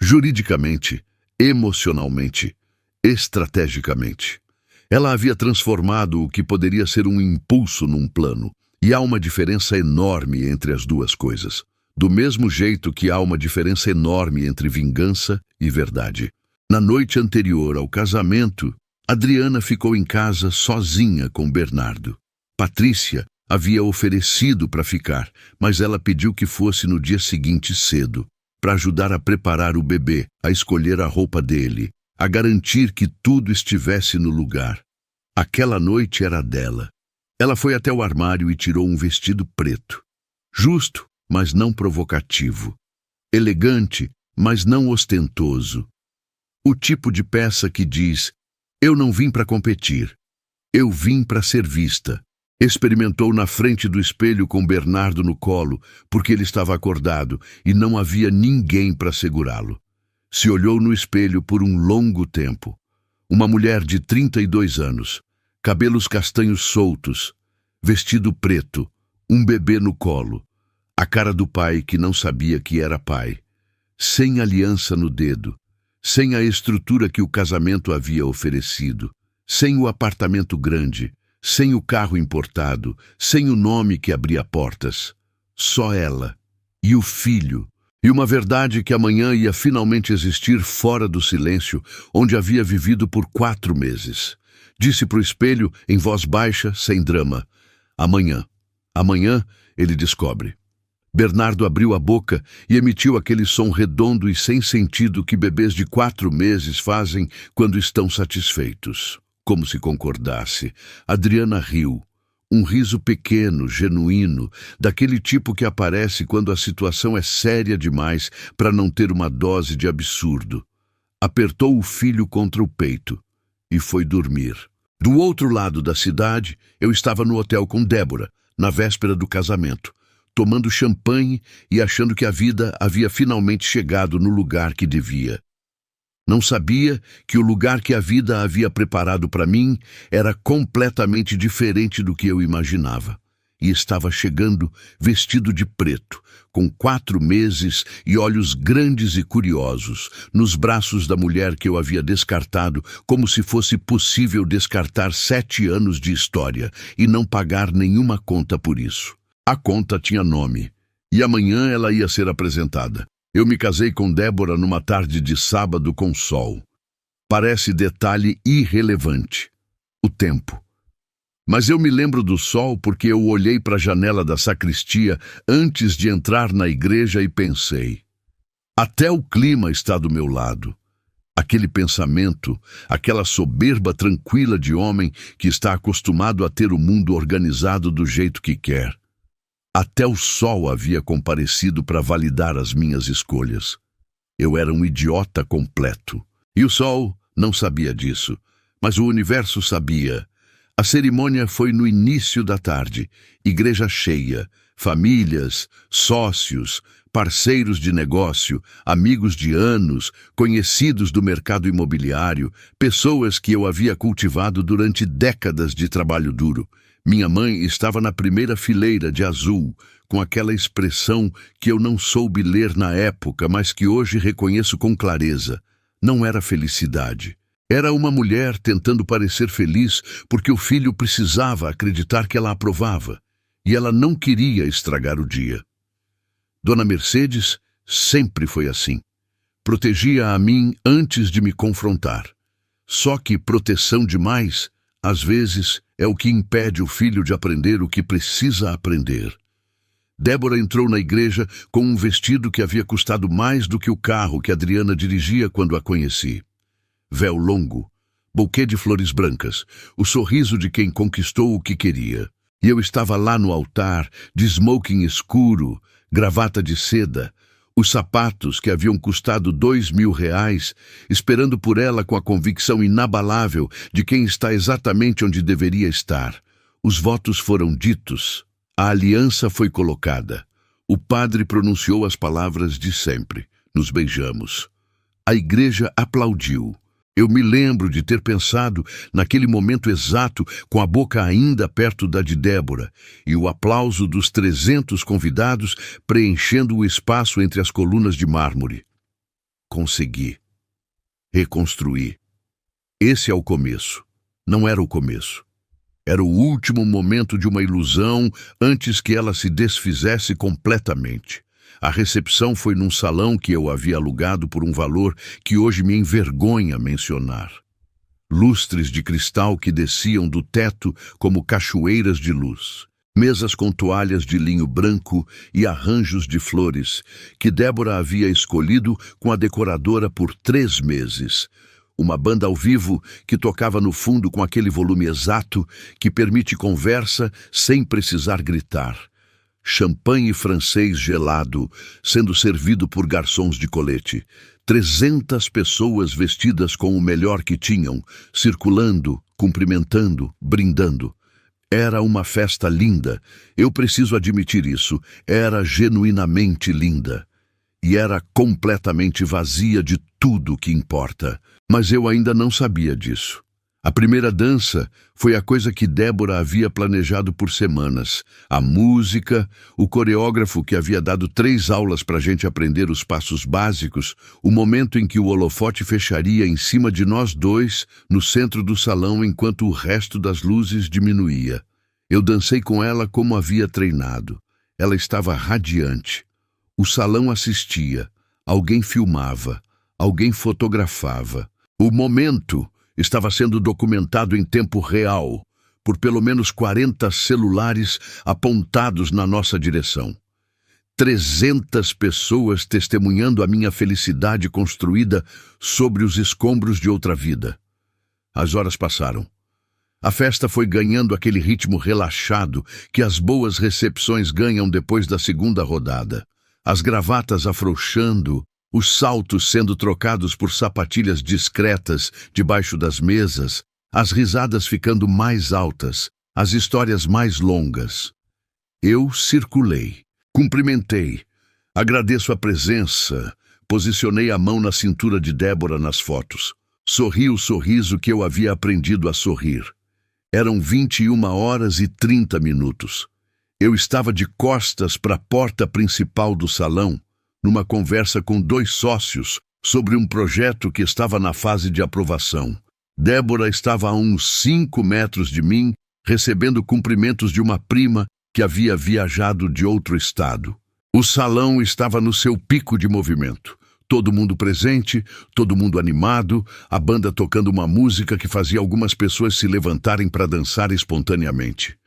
Juridicamente, emocionalmente, estrategicamente. Ela havia transformado o que poderia ser um impulso num plano, e há uma diferença enorme entre as duas coisas. Do mesmo jeito que há uma diferença enorme entre vingança e verdade. Na noite anterior ao casamento, Adriana ficou em casa sozinha com Bernardo. Patrícia havia oferecido para ficar, mas ela pediu que fosse no dia seguinte cedo, para ajudar a preparar o bebê, a escolher a roupa dele, a garantir que tudo estivesse no lugar. Aquela noite era dela. Ela foi até o armário e tirou um vestido preto. Justo, mas não provocativo. Elegante, mas não ostentoso. O tipo de peça que diz: eu não vim para competir. Eu vim para ser vista. Experimentou na frente do espelho com Bernardo no colo, porque ele estava acordado e não havia ninguém para segurá-lo. Se olhou no espelho por um longo tempo. Uma mulher de 32 anos, cabelos castanhos soltos, vestido preto, um bebê no colo, a cara do pai que não sabia que era pai, sem aliança no dedo, sem a estrutura que o casamento havia oferecido, sem o apartamento grande, sem o carro importado, sem o nome que abria portas. Só ela e o filho, e uma verdade que amanhã ia finalmente existir fora do silêncio, onde havia vivido por 4 meses. Disse para o espelho, em voz baixa, sem drama: amanhã. Amanhã ele descobre. Bernardo abriu a boca e emitiu aquele som redondo e sem sentido que bebês de 4 meses fazem quando estão satisfeitos. Como se concordasse, Adriana riu. Um riso pequeno, genuíno, daquele tipo que aparece quando a situação é séria demais para não ter uma dose de absurdo. Apertou o filho contra o peito e foi dormir. Do outro lado da cidade, eu estava no hotel com Débora, na véspera do casamento, tomando champanhe e achando que a vida havia finalmente chegado no lugar que devia. Não sabia que o lugar que a vida havia preparado para mim era completamente diferente do que eu imaginava. E estava chegando vestido de preto, com 4 meses e olhos grandes e curiosos, nos braços da mulher que eu havia descartado, como se fosse possível descartar 7 anos de história e não pagar nenhuma conta por isso. A conta tinha nome, e amanhã ela ia ser apresentada. Eu me casei com Débora numa tarde de sábado com sol. Parece detalhe irrelevante. O tempo. Mas eu me lembro do sol porque eu olhei para a janela da sacristia antes de entrar na igreja e pensei: até o clima está do meu lado. Aquele pensamento, aquela soberba tranquila de homem que está acostumado a ter o mundo organizado do jeito que quer. Até o sol havia comparecido para validar as minhas escolhas. Eu era um idiota completo. E o sol não sabia disso, mas o universo sabia. A cerimônia foi no início da tarde, igreja cheia, famílias, sócios, parceiros de negócio, amigos de anos, conhecidos do mercado imobiliário, pessoas que eu havia cultivado durante décadas de trabalho duro. Minha mãe estava na primeira fileira de azul, com aquela expressão que eu não soube ler na época, mas que hoje reconheço com clareza. Não era felicidade. Era uma mulher tentando parecer feliz porque o filho precisava acreditar que ela aprovava, e ela não queria estragar o dia. Dona Mercedes sempre foi assim. Protegia a mim antes de me confrontar. Só que proteção demais, às vezes, é o que impede o filho de aprender o que precisa aprender. Débora entrou na igreja com um vestido que havia custado mais do que o carro que Adriana dirigia quando a conheci. Véu longo, buquê de flores brancas, o sorriso de quem conquistou o que queria. E eu estava lá no altar, de smoking escuro, gravata de seda, os sapatos que haviam custado R$2.000, esperando por ela com a convicção inabalável de quem está exatamente onde deveria estar. Os votos foram ditos, a aliança foi colocada. O padre pronunciou as palavras de sempre. Nos beijamos. A igreja aplaudiu. Eu me lembro de ter pensado naquele momento exato, com a boca ainda perto da de Débora, e o aplauso dos 300 convidados preenchendo o espaço entre as colunas de mármore. Consegui. Reconstruí. Esse é o começo. Não era o começo. Era o último momento de uma ilusão antes que ela se desfizesse completamente. A recepção foi num salão que eu havia alugado por um valor que hoje me envergonha mencionar. Lustres de cristal que desciam do teto como cachoeiras de luz. Mesas com toalhas de linho branco e arranjos de flores, que Débora havia escolhido com a decoradora por 3 meses. Uma banda ao vivo que tocava no fundo com aquele volume exato que permite conversa sem precisar gritar. Champanhe francês gelado, sendo servido por garçons de colete. 300 pessoas vestidas com o melhor que tinham, circulando, cumprimentando, brindando. Era uma festa linda, eu preciso admitir isso, era genuinamente linda. E era completamente vazia de tudo que importa. Mas eu ainda não sabia disso. A primeira dança foi a coisa que Débora havia planejado por semanas. A música, o coreógrafo que havia dado 3 aulas para a gente aprender os passos básicos, o momento em que o holofote fecharia em cima de nós dois, no centro do salão, enquanto o resto das luzes diminuía. Eu dancei com ela como havia treinado. Ela estava radiante. O salão assistia, alguém filmava, alguém fotografava. O momento estava sendo documentado em tempo real, por pelo menos 40 celulares apontados na nossa direção. 300 pessoas testemunhando a minha felicidade construída sobre os escombros de outra vida. As horas passaram. A festa foi ganhando aquele ritmo relaxado que as boas recepções ganham depois da segunda rodada. As gravatas afrouxando, os saltos sendo trocados por sapatilhas discretas debaixo das mesas, as risadas ficando mais altas, as histórias mais longas. Eu circulei, cumprimentei, agradeço a presença, posicionei a mão na cintura de Débora nas fotos. Sorri o sorriso que eu havia aprendido a sorrir. Eram 21h30. Eu estava de costas para a porta principal do salão, numa conversa com 2 sócios sobre um projeto que estava na fase de aprovação. Débora estava a uns 5 metros de mim, recebendo cumprimentos de uma prima que havia viajado de outro estado. O salão estava no seu pico de movimento. Todo mundo presente, todo mundo animado, a banda tocando uma música que fazia algumas pessoas se levantarem para dançar espontaneamente.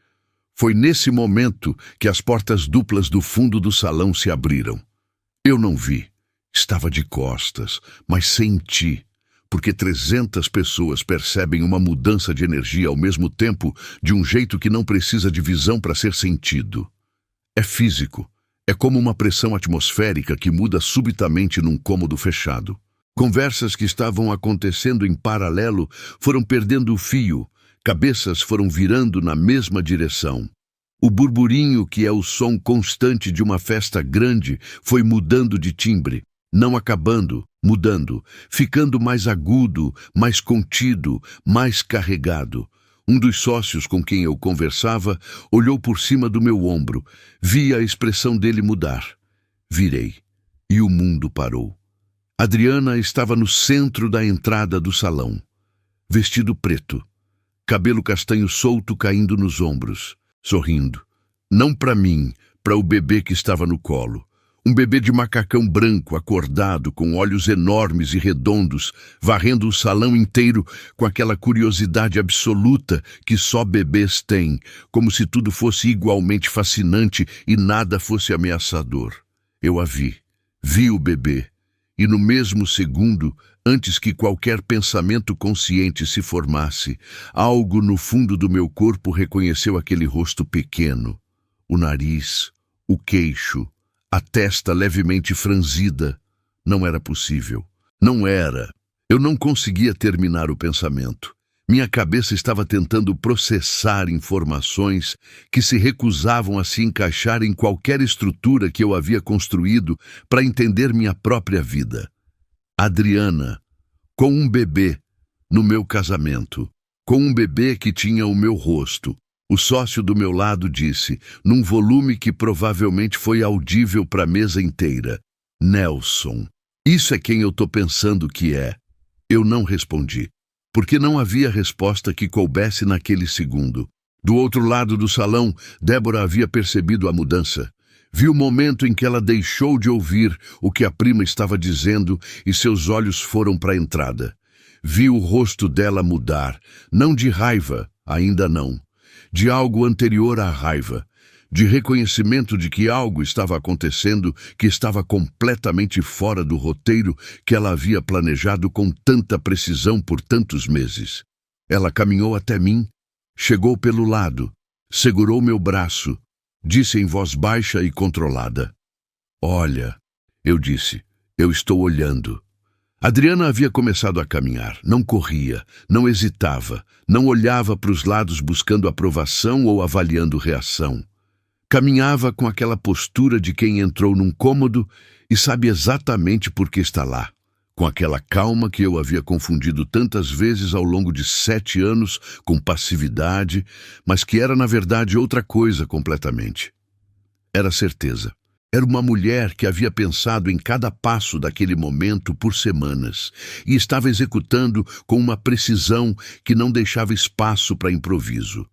Foi nesse momento que as portas duplas do fundo do salão se abriram. Eu não vi. Estava de costas, mas senti, porque 300 pessoas percebem uma mudança de energia ao mesmo tempo de um jeito que não precisa de visão para ser sentido. É físico. É como uma pressão atmosférica que muda subitamente num cômodo fechado. Conversas que estavam acontecendo em paralelo foram perdendo o fio, cabeças foram virando na mesma direção. O burburinho, que é o som constante de uma festa grande, foi mudando de timbre, não acabando, mudando, ficando mais agudo, mais contido, mais carregado. Um dos sócios com quem eu conversava olhou por cima do meu ombro. Vi a expressão dele mudar. Virei. E o mundo parou. Adriana estava no centro da entrada do salão. Vestido preto. Cabelo castanho solto caindo nos ombros. Sorrindo. Não para mim, para o bebê que estava no colo. Um bebê de macacão branco, acordado, com olhos enormes e redondos, varrendo o salão inteiro com aquela curiosidade absoluta que só bebês têm, como se tudo fosse igualmente fascinante e nada fosse ameaçador. Eu a vi. Vi o bebê. E no mesmo segundo, antes que qualquer pensamento consciente se formasse, algo no fundo do meu corpo reconheceu aquele rosto pequeno, o nariz, o queixo, a testa levemente franzida. Não era possível. Não era. Eu não conseguia terminar o pensamento. Minha cabeça estava tentando processar informações que se recusavam a se encaixar em qualquer estrutura que eu havia construído para entender minha própria vida. Adriana, com um bebê, no meu casamento, com um bebê que tinha o meu rosto. O sócio do meu lado disse, num volume que provavelmente foi audível para a mesa inteira, Nelson, isso é quem eu estou pensando que é. Eu não respondi. Porque não havia resposta que coubesse naquele segundo. Do outro lado do salão, Débora havia percebido a mudança. Viu o momento em que ela deixou de ouvir o que a prima estava dizendo e seus olhos foram para a entrada. Viu o rosto dela mudar, não de raiva, ainda não, de algo anterior à raiva, de reconhecimento de que algo estava acontecendo que estava completamente fora do roteiro que ela havia planejado com tanta precisão por tantos meses. Ela caminhou até mim, chegou pelo lado, segurou meu braço, disse em voz baixa e controlada. Olha, eu disse, eu estou olhando. Adriana havia começado a caminhar. Não corria, não hesitava, não olhava para os lados buscando aprovação ou avaliando reação. Caminhava com aquela postura de quem entrou num cômodo e sabe exatamente por que está lá. Com aquela calma que eu havia confundido tantas vezes ao longo de 7 anos com passividade, mas que era na verdade outra coisa completamente. Era certeza. Era uma mulher que havia pensado em cada passo daquele momento por semanas e estava executando com uma precisão que não deixava espaço para improviso.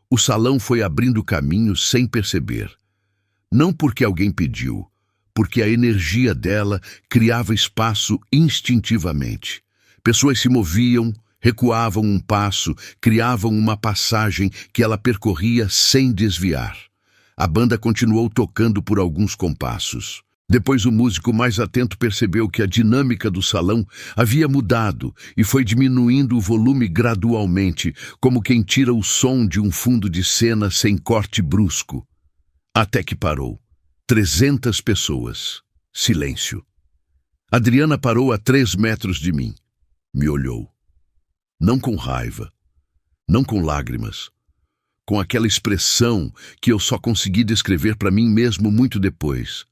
O salão foi abrindo caminho sem perceber. Não porque alguém pediu, porque a energia dela criava espaço instintivamente. Pessoas se moviam, recuavam um passo, criavam uma passagem que ela percorria sem desviar. A banda continuou tocando por alguns compassos. Depois o músico mais atento percebeu que a dinâmica do salão havia mudado e foi diminuindo o volume gradualmente, como quem tira o som de um fundo de cena sem corte brusco. Até que parou. 300 pessoas. Silêncio. Adriana parou a 3 metros de mim. Me olhou. Não com raiva, não com lágrimas, com aquela expressão que eu só consegui descrever para mim mesmo muito depois.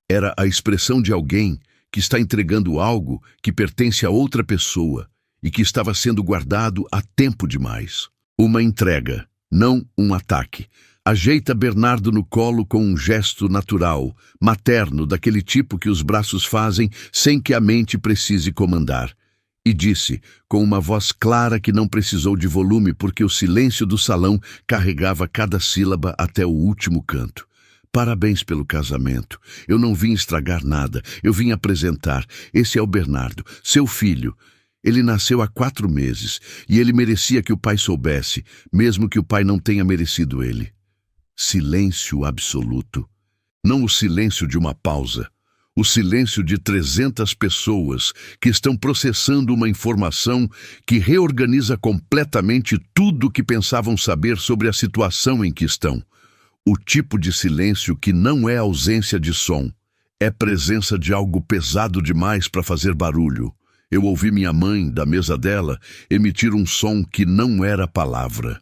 Era a expressão de alguém que está entregando algo que pertence a outra pessoa e que estava sendo guardado há tempo demais. Uma entrega, não um ataque. Ajeita Bernardo no colo com um gesto natural, materno, daquele tipo que os braços fazem sem que a mente precise comandar. E disse, com uma voz clara que não precisou de volume porque o silêncio do salão carregava cada sílaba até o último canto. Parabéns pelo casamento. Eu não vim estragar nada, eu vim apresentar. Esse é o Bernardo, seu filho. Ele nasceu há 4 meses e ele merecia que o pai soubesse, mesmo que o pai não tenha merecido ele. Silêncio absoluto. Não o silêncio de uma pausa. O silêncio de 300 pessoas que estão processando uma informação que reorganiza completamente tudo o que pensavam saber sobre a situação em que estão. O tipo de silêncio que não é ausência de som, é presença de algo pesado demais para fazer barulho. Eu ouvi minha mãe, da mesa dela, emitir um som que não era palavra.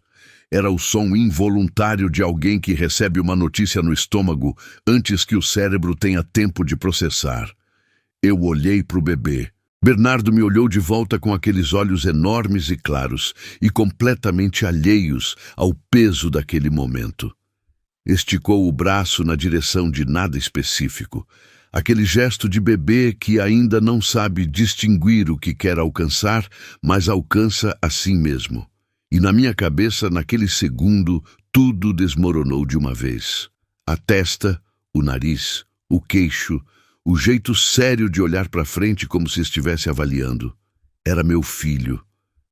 Era o som involuntário de alguém que recebe uma notícia no estômago antes que o cérebro tenha tempo de processar. Eu olhei para o bebê. Bernardo me olhou de volta com aqueles olhos enormes e claros e completamente alheios ao peso daquele momento. Esticou o braço na direção de nada específico. Aquele gesto de bebê que ainda não sabe distinguir o que quer alcançar, mas alcança assim mesmo. E na minha cabeça, naquele segundo, tudo desmoronou de uma vez. A testa, o nariz, o queixo, o jeito sério de olhar para frente como se estivesse avaliando. Era meu filho.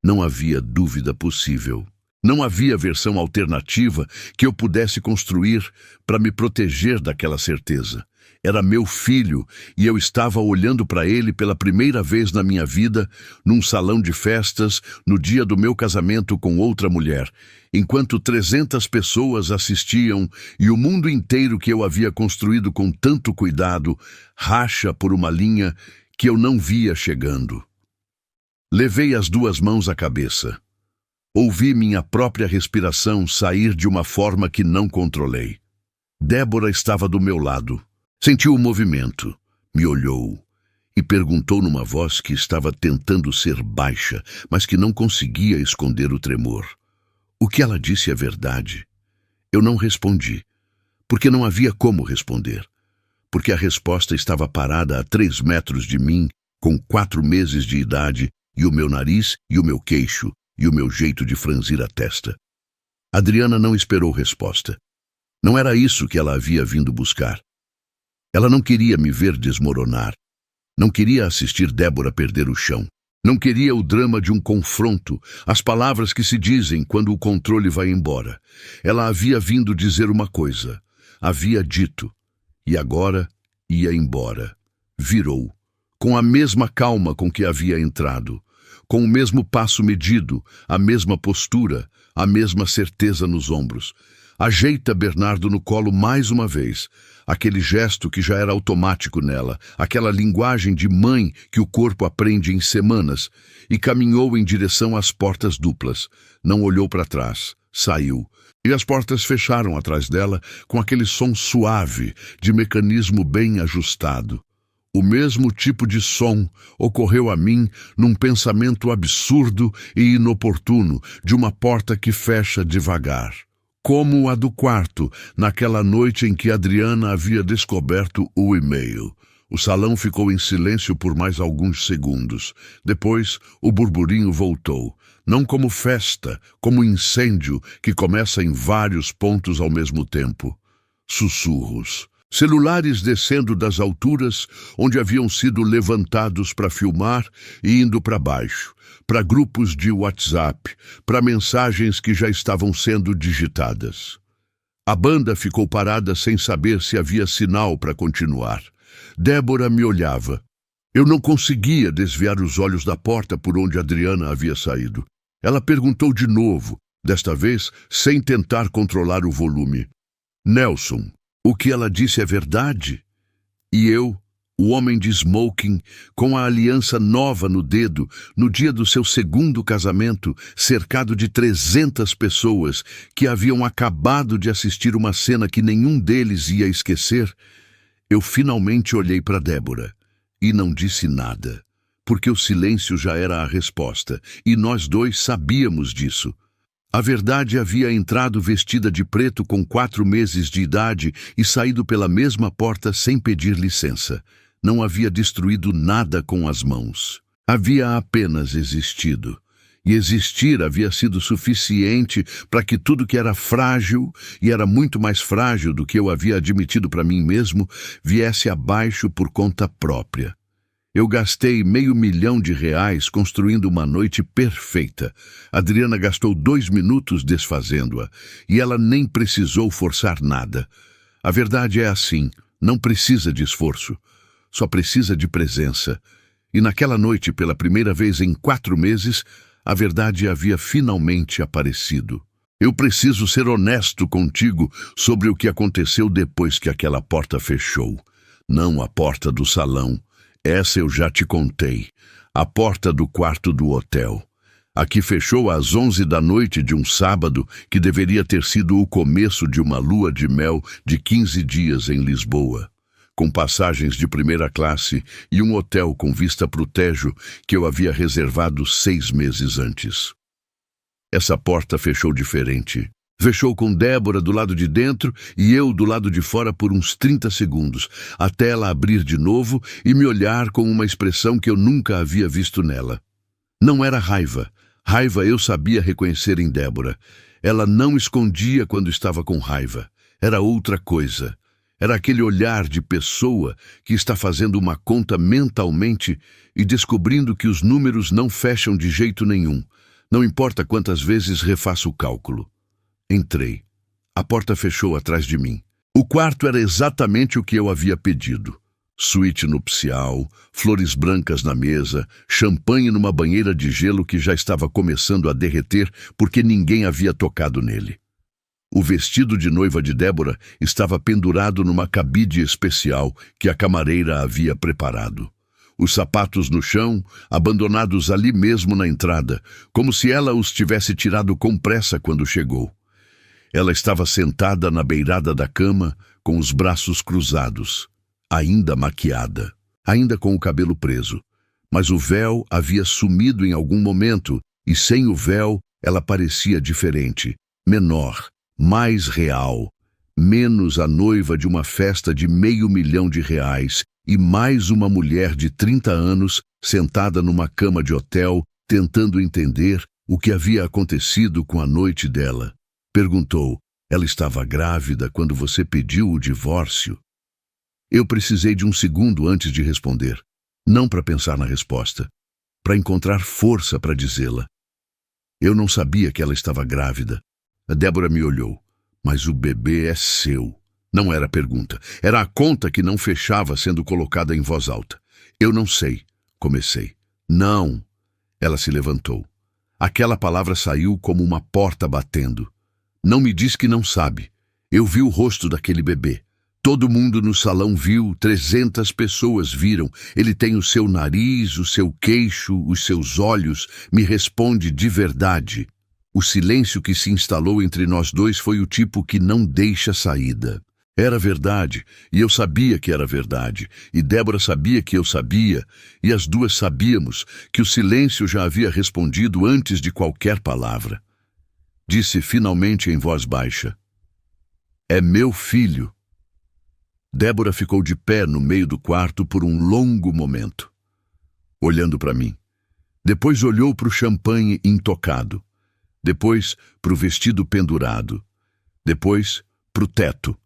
Não havia dúvida possível. Não havia versão alternativa que eu pudesse construir para me proteger daquela certeza. Era meu filho e eu estava olhando para ele pela primeira vez na minha vida, num salão de festas, no dia do meu casamento com outra mulher, enquanto 300 pessoas assistiam e o mundo inteiro que eu havia construído com tanto cuidado racha por uma linha que eu não via chegando. Levei as 2 mãos à cabeça. Ouvi minha própria respiração sair de uma forma que não controlei. Débora estava do meu lado. Sentiu o movimento, me olhou e perguntou numa voz que estava tentando ser baixa, mas que não conseguia esconder o tremor. O que ela disse é verdade. Eu não respondi, porque não havia como responder, porque a resposta estava parada a 3 metros de mim, com 4 meses de idade, e o meu nariz e o meu queixo, e o meu jeito de franzir a testa. Adriana não esperou resposta. Não era isso que ela havia vindo buscar. Ela não queria me ver desmoronar. Não queria assistir Débora perder o chão. Não queria o drama de um confronto, as palavras que se dizem quando o controle vai embora. Ela havia vindo dizer uma coisa. Havia dito. E agora ia embora. Virou. Com a mesma calma com que havia entrado. Com o mesmo passo medido, a mesma postura, a mesma certeza nos ombros. Ajeita Bernardo no colo mais uma vez. Aquele gesto que já era automático nela, aquela linguagem de mãe que o corpo aprende em semanas, e caminhou em direção às portas duplas. Não olhou para trás. Saiu. E as portas fecharam atrás dela com aquele som suave de mecanismo bem ajustado. O mesmo tipo de som ocorreu a mim num pensamento absurdo e inoportuno de uma porta que fecha devagar. Como a do quarto, naquela noite em que Adriana havia descoberto o e-mail. O salão ficou em silêncio por mais alguns segundos. Depois, o burburinho voltou. Não como festa, como incêndio que começa em vários pontos ao mesmo tempo. Sussurros. Celulares descendo das alturas onde haviam sido levantados para filmar e indo para baixo, para grupos de WhatsApp, para mensagens que já estavam sendo digitadas. A banda ficou parada sem saber se havia sinal para continuar. Débora me olhava. Eu não conseguia desviar os olhos da porta por onde Adriana havia saído. Ela perguntou de novo, desta vez sem tentar controlar o volume. Nelson, o que ela disse é verdade? E eu, o homem de smoking, com a aliança nova no dedo, no dia do seu segundo casamento, cercado de 300 pessoas que haviam acabado de assistir uma cena que nenhum deles ia esquecer, eu finalmente olhei para Débora e não disse nada, porque o silêncio já era a resposta, e nós dois sabíamos disso. A verdade havia entrado vestida de preto com 4 meses de idade e saído pela mesma porta sem pedir licença. Não havia destruído nada com as mãos. Havia apenas existido. E existir havia sido suficiente para que tudo que era frágil, e era muito mais frágil do que eu havia admitido para mim mesmo, viesse abaixo por conta própria. Eu gastei R$500 mil construindo uma noite perfeita. Adriana gastou 2 minutos desfazendo-a, e ela nem precisou forçar nada. A verdade é assim, não precisa de esforço, só precisa de presença. E naquela noite, pela primeira vez em 4 meses, a verdade havia finalmente aparecido. Eu preciso ser honesto contigo sobre o que aconteceu depois que aquela porta fechou. Não a porta do salão. Essa eu já te contei. A porta do quarto do hotel. A que fechou às 11 da noite de um sábado que deveria ter sido o começo de uma lua de mel de 15 dias em Lisboa, com passagens de primeira classe e um hotel com vista para o Tejo que eu havia reservado 6 meses antes. Essa porta fechou diferente. Fechou com Débora do lado de dentro e eu do lado de fora por uns 30 segundos, até ela abrir de novo e me olhar com uma expressão que eu nunca havia visto nela. Não era raiva. Raiva eu sabia reconhecer em Débora. Ela não escondia quando estava com raiva. Era outra coisa. Era aquele olhar de pessoa que está fazendo uma conta mentalmente e descobrindo que os números não fecham de jeito nenhum. Não importa quantas vezes refaça o cálculo. Entrei. A porta fechou atrás de mim. O quarto era exatamente o que eu havia pedido. Suíte nupcial, flores brancas na mesa, champanhe numa banheira de gelo que já estava começando a derreter porque ninguém havia tocado nele. O vestido de noiva de Débora estava pendurado numa cabide especial que a camareira havia preparado. Os sapatos no chão, abandonados ali mesmo na entrada, como se ela os tivesse tirado com pressa quando chegou. Ela estava sentada na beirada da cama, com os braços cruzados, ainda maquiada, ainda com o cabelo preso. Mas o véu havia sumido em algum momento, e sem o véu ela parecia diferente, menor, mais real, menos a noiva de uma festa de R$500 mil e mais uma mulher de 30 anos sentada numa cama de hotel, tentando entender o que havia acontecido com a noite dela. Perguntou, ela estava grávida quando você pediu o divórcio? Eu precisei de um segundo antes de responder, não para pensar na resposta, para encontrar força para dizê-la. Eu não sabia que ela estava grávida. A Débora me olhou. Mas o bebê é seu. Não era pergunta. Era a conta que não fechava sendo colocada em voz alta. Eu não sei. Comecei. Não. Ela se levantou. Aquela palavra saiu como uma porta batendo. Não me diz que não sabe. Eu vi o rosto daquele bebê. Todo mundo no salão viu, 300 pessoas viram. Ele tem o seu nariz, o seu queixo, os seus olhos. Me responde de verdade. O silêncio que se instalou entre nós dois foi o tipo que não deixa saída. Era verdade, e eu sabia que era verdade, e Débora sabia que eu sabia, e as duas sabíamos que o silêncio já havia respondido antes de qualquer palavra. Disse finalmente em voz baixa: "É meu filho." Débora ficou de pé no meio do quarto por um longo momento, olhando para mim. Depois olhou para o champanhe intocado. Depois para o vestido pendurado. Depois para o teto.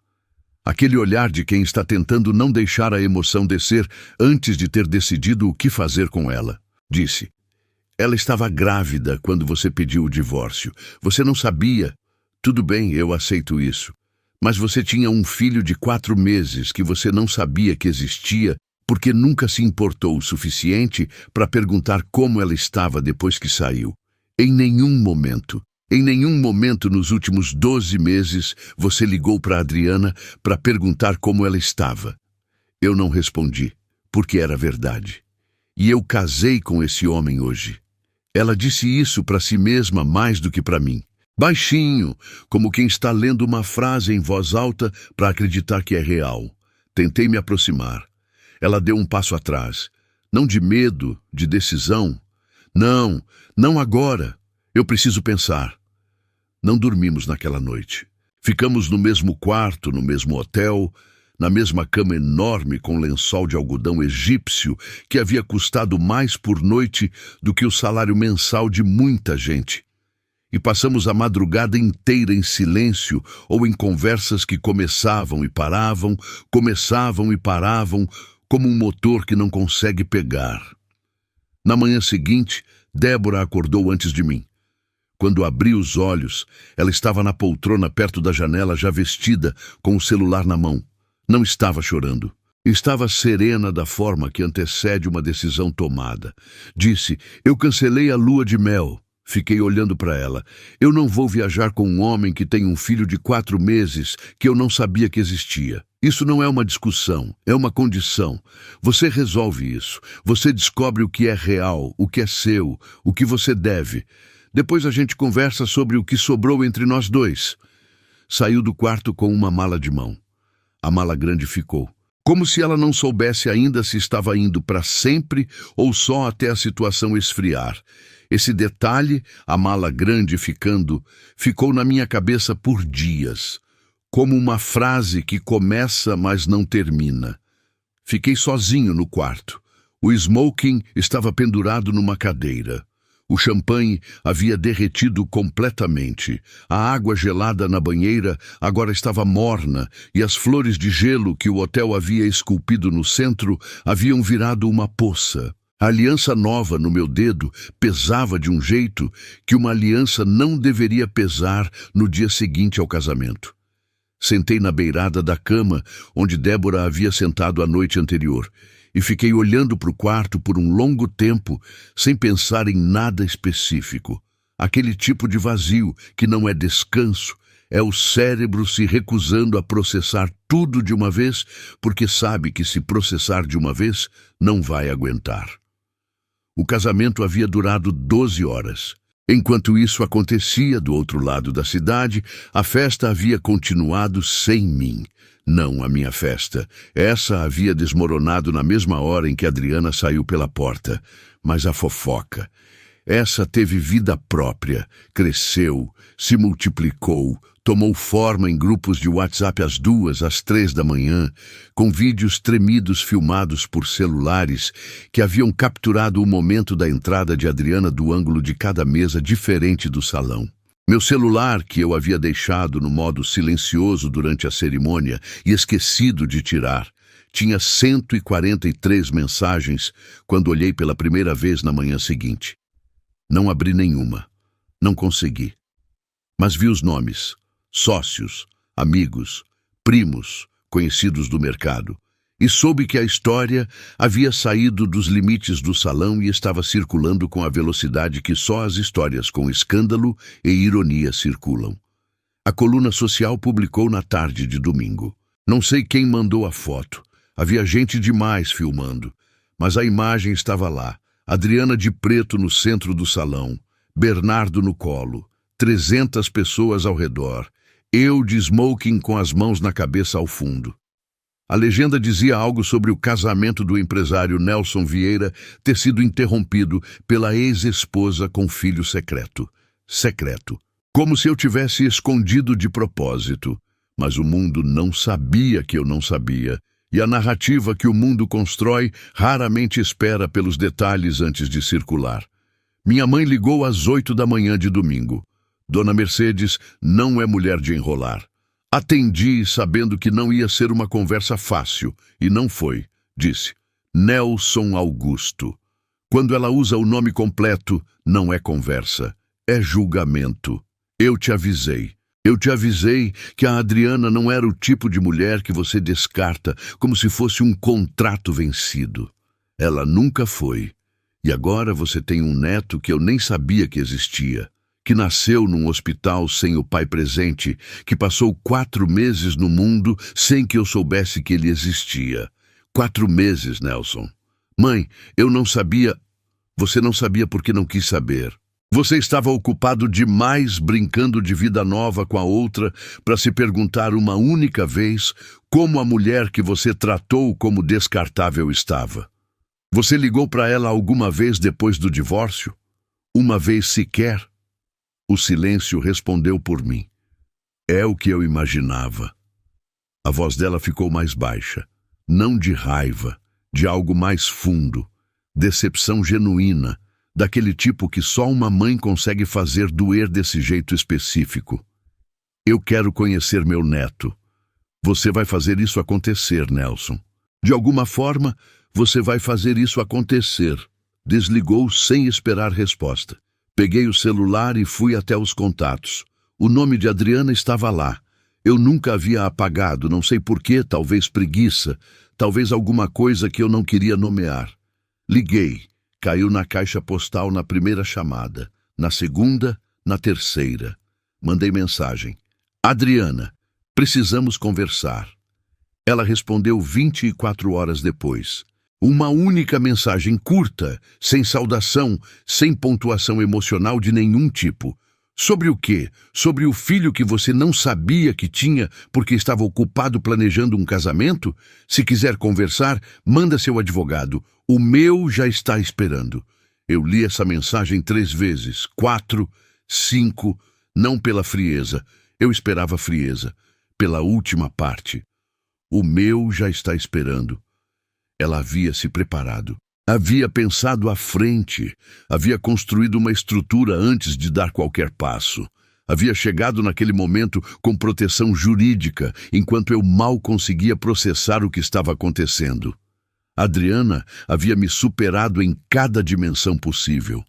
Aquele olhar de quem está tentando não deixar a emoção descer antes de ter decidido o que fazer com ela. Disse: "Ela estava grávida quando você pediu o divórcio. Você não sabia. Tudo bem, eu aceito isso. Mas você tinha um filho de 4 meses que você não sabia que existia porque nunca se importou o suficiente para perguntar como ela estava depois que saiu. Em nenhum momento nos últimos 12 meses você ligou para Adriana para perguntar como ela estava." Eu não respondi, porque era verdade. E eu casei com esse homem hoje. Ela disse isso para si mesma mais do que para mim. Baixinho, como quem está lendo uma frase em voz alta para acreditar que é real. Tentei me aproximar. Ela deu um passo atrás. Não de medo, de decisão. Não, não agora. Eu preciso pensar. Não dormimos naquela noite. Ficamos no mesmo quarto, no mesmo hotel, na mesma cama enorme com lençol de algodão egípcio que havia custado mais por noite do que o salário mensal de muita gente. E passamos a madrugada inteira em silêncio ou em conversas que começavam e paravam, como um motor que não consegue pegar. Na manhã seguinte, Débora acordou antes de mim. Quando abri os olhos, ela estava na poltrona perto da janela, já vestida, com o celular na mão. Não estava chorando. Estava serena da forma que antecede uma decisão tomada. Disse: "Eu cancelei a lua de mel." Fiquei olhando para ela. "Eu não vou viajar com um homem que tem um filho de 4 meses que eu não sabia que existia. Isso não é uma discussão, é uma condição. Você resolve isso. Você descobre o que é real, o que é seu, o que você deve. Depois a gente conversa sobre o que sobrou entre nós dois." Saiu do quarto com uma mala de mão. A mala grande ficou. Como se ela não soubesse ainda se estava indo para sempre ou só até a situação esfriar. Esse detalhe, a mala grande ficou na minha cabeça por dias, como uma frase que começa, mas não termina. Fiquei sozinho no quarto. O smoking estava pendurado numa cadeira. O champanhe havia derretido completamente. A água gelada na banheira agora estava morna e as flores de gelo que o hotel havia esculpido no centro haviam virado uma poça. A aliança nova no meu dedo pesava de um jeito que uma aliança não deveria pesar no dia seguinte ao casamento. Sentei na beirada da cama onde Débora havia sentado a noite anterior e fiquei olhando para o quarto por um longo tempo sem pensar em nada específico. Aquele tipo de vazio que não é descanso, é o cérebro se recusando a processar tudo de uma vez porque sabe que se processar de uma vez não vai aguentar. O casamento havia durado 12 horas. Enquanto isso acontecia do outro lado da cidade, a festa havia continuado sem mim. Não a minha festa. Essa havia desmoronado na mesma hora em que Adriana saiu pela porta. Mas a fofoca, essa teve vida própria, cresceu, se multiplicou, tomou forma em grupos de WhatsApp às 2, às 3 da manhã, com vídeos tremidos filmados por celulares que haviam capturado o momento da entrada de Adriana do ângulo de cada mesa diferente do salão. Meu celular, que eu havia deixado no modo silencioso durante a cerimônia e esquecido de tirar, tinha 143 mensagens quando olhei pela primeira vez na manhã seguinte. Não abri nenhuma. Não consegui. Mas vi os nomes. Sócios, amigos, primos, conhecidos do mercado. E soube que a história havia saído dos limites do salão e estava circulando com a velocidade que só as histórias com escândalo e ironia circulam. A coluna social publicou na tarde de domingo. Não sei quem mandou a foto. Havia gente demais filmando. Mas a imagem estava lá. Adriana de preto no centro do salão. Bernardo no colo. 300 pessoas ao redor. Eu de smoking com as mãos na cabeça ao fundo. A legenda dizia algo sobre o casamento do empresário Nelson Vieira ter sido interrompido pela ex-esposa com filho secreto. Secreto. Como se eu tivesse escondido de propósito. Mas o mundo não sabia que eu não sabia. E a narrativa que o mundo constrói raramente espera pelos detalhes antes de circular. Minha mãe ligou às 8 da manhã de domingo. Dona Mercedes não é mulher de enrolar. Atendi sabendo que não ia ser uma conversa fácil, e não foi. Disse, Nelson Augusto. Quando ela usa o nome completo, não é conversa, é julgamento. Eu te avisei. Eu te avisei que a Adriana não era o tipo de mulher que você descarta como se fosse um contrato vencido. Ela nunca foi. E agora você tem um neto que eu nem sabia que existia. Que nasceu num hospital sem o pai presente, que passou 4 meses no mundo sem que eu soubesse que ele existia. 4 meses, Nelson. Mãe, eu não sabia... Você não sabia porque não quis saber. Você estava ocupado demais brincando de vida nova com a outra para se perguntar uma única vez como a mulher que você tratou como descartável estava. Você ligou para ela alguma vez depois do divórcio? Uma vez sequer? O silêncio respondeu por mim. É o que eu imaginava. A voz dela ficou mais baixa. Não de raiva, de algo mais fundo. Decepção genuína, daquele tipo que só uma mãe consegue fazer doer desse jeito específico. Eu quero conhecer meu neto. Você vai fazer isso acontecer, Nelson. De alguma forma, você vai fazer isso acontecer. Desligou sem esperar resposta. Peguei o celular e fui até os contatos. O nome de Adriana estava lá. Eu nunca havia apagado, não sei porquê, talvez preguiça, talvez alguma coisa que eu não queria nomear. Liguei. Caiu na caixa postal na primeira chamada, na segunda, na terceira. Mandei mensagem. Adriana, precisamos conversar. Ela respondeu 24 horas depois. Uma única mensagem curta, sem saudação, sem pontuação emocional de nenhum tipo. Sobre o quê? Sobre o filho que você não sabia que tinha porque estava ocupado planejando um casamento? Se quiser conversar, manda seu advogado. O meu já está esperando. Eu li essa mensagem 3 vezes, 4, 5, não pela frieza. Eu esperava frieza. Pela última parte. O meu já está esperando. Ela havia se preparado. Havia pensado à frente, havia construído uma estrutura antes de dar qualquer passo. Havia chegado naquele momento com proteção jurídica, enquanto eu mal conseguia processar o que estava acontecendo. Adriana havia me superado em cada dimensão possível.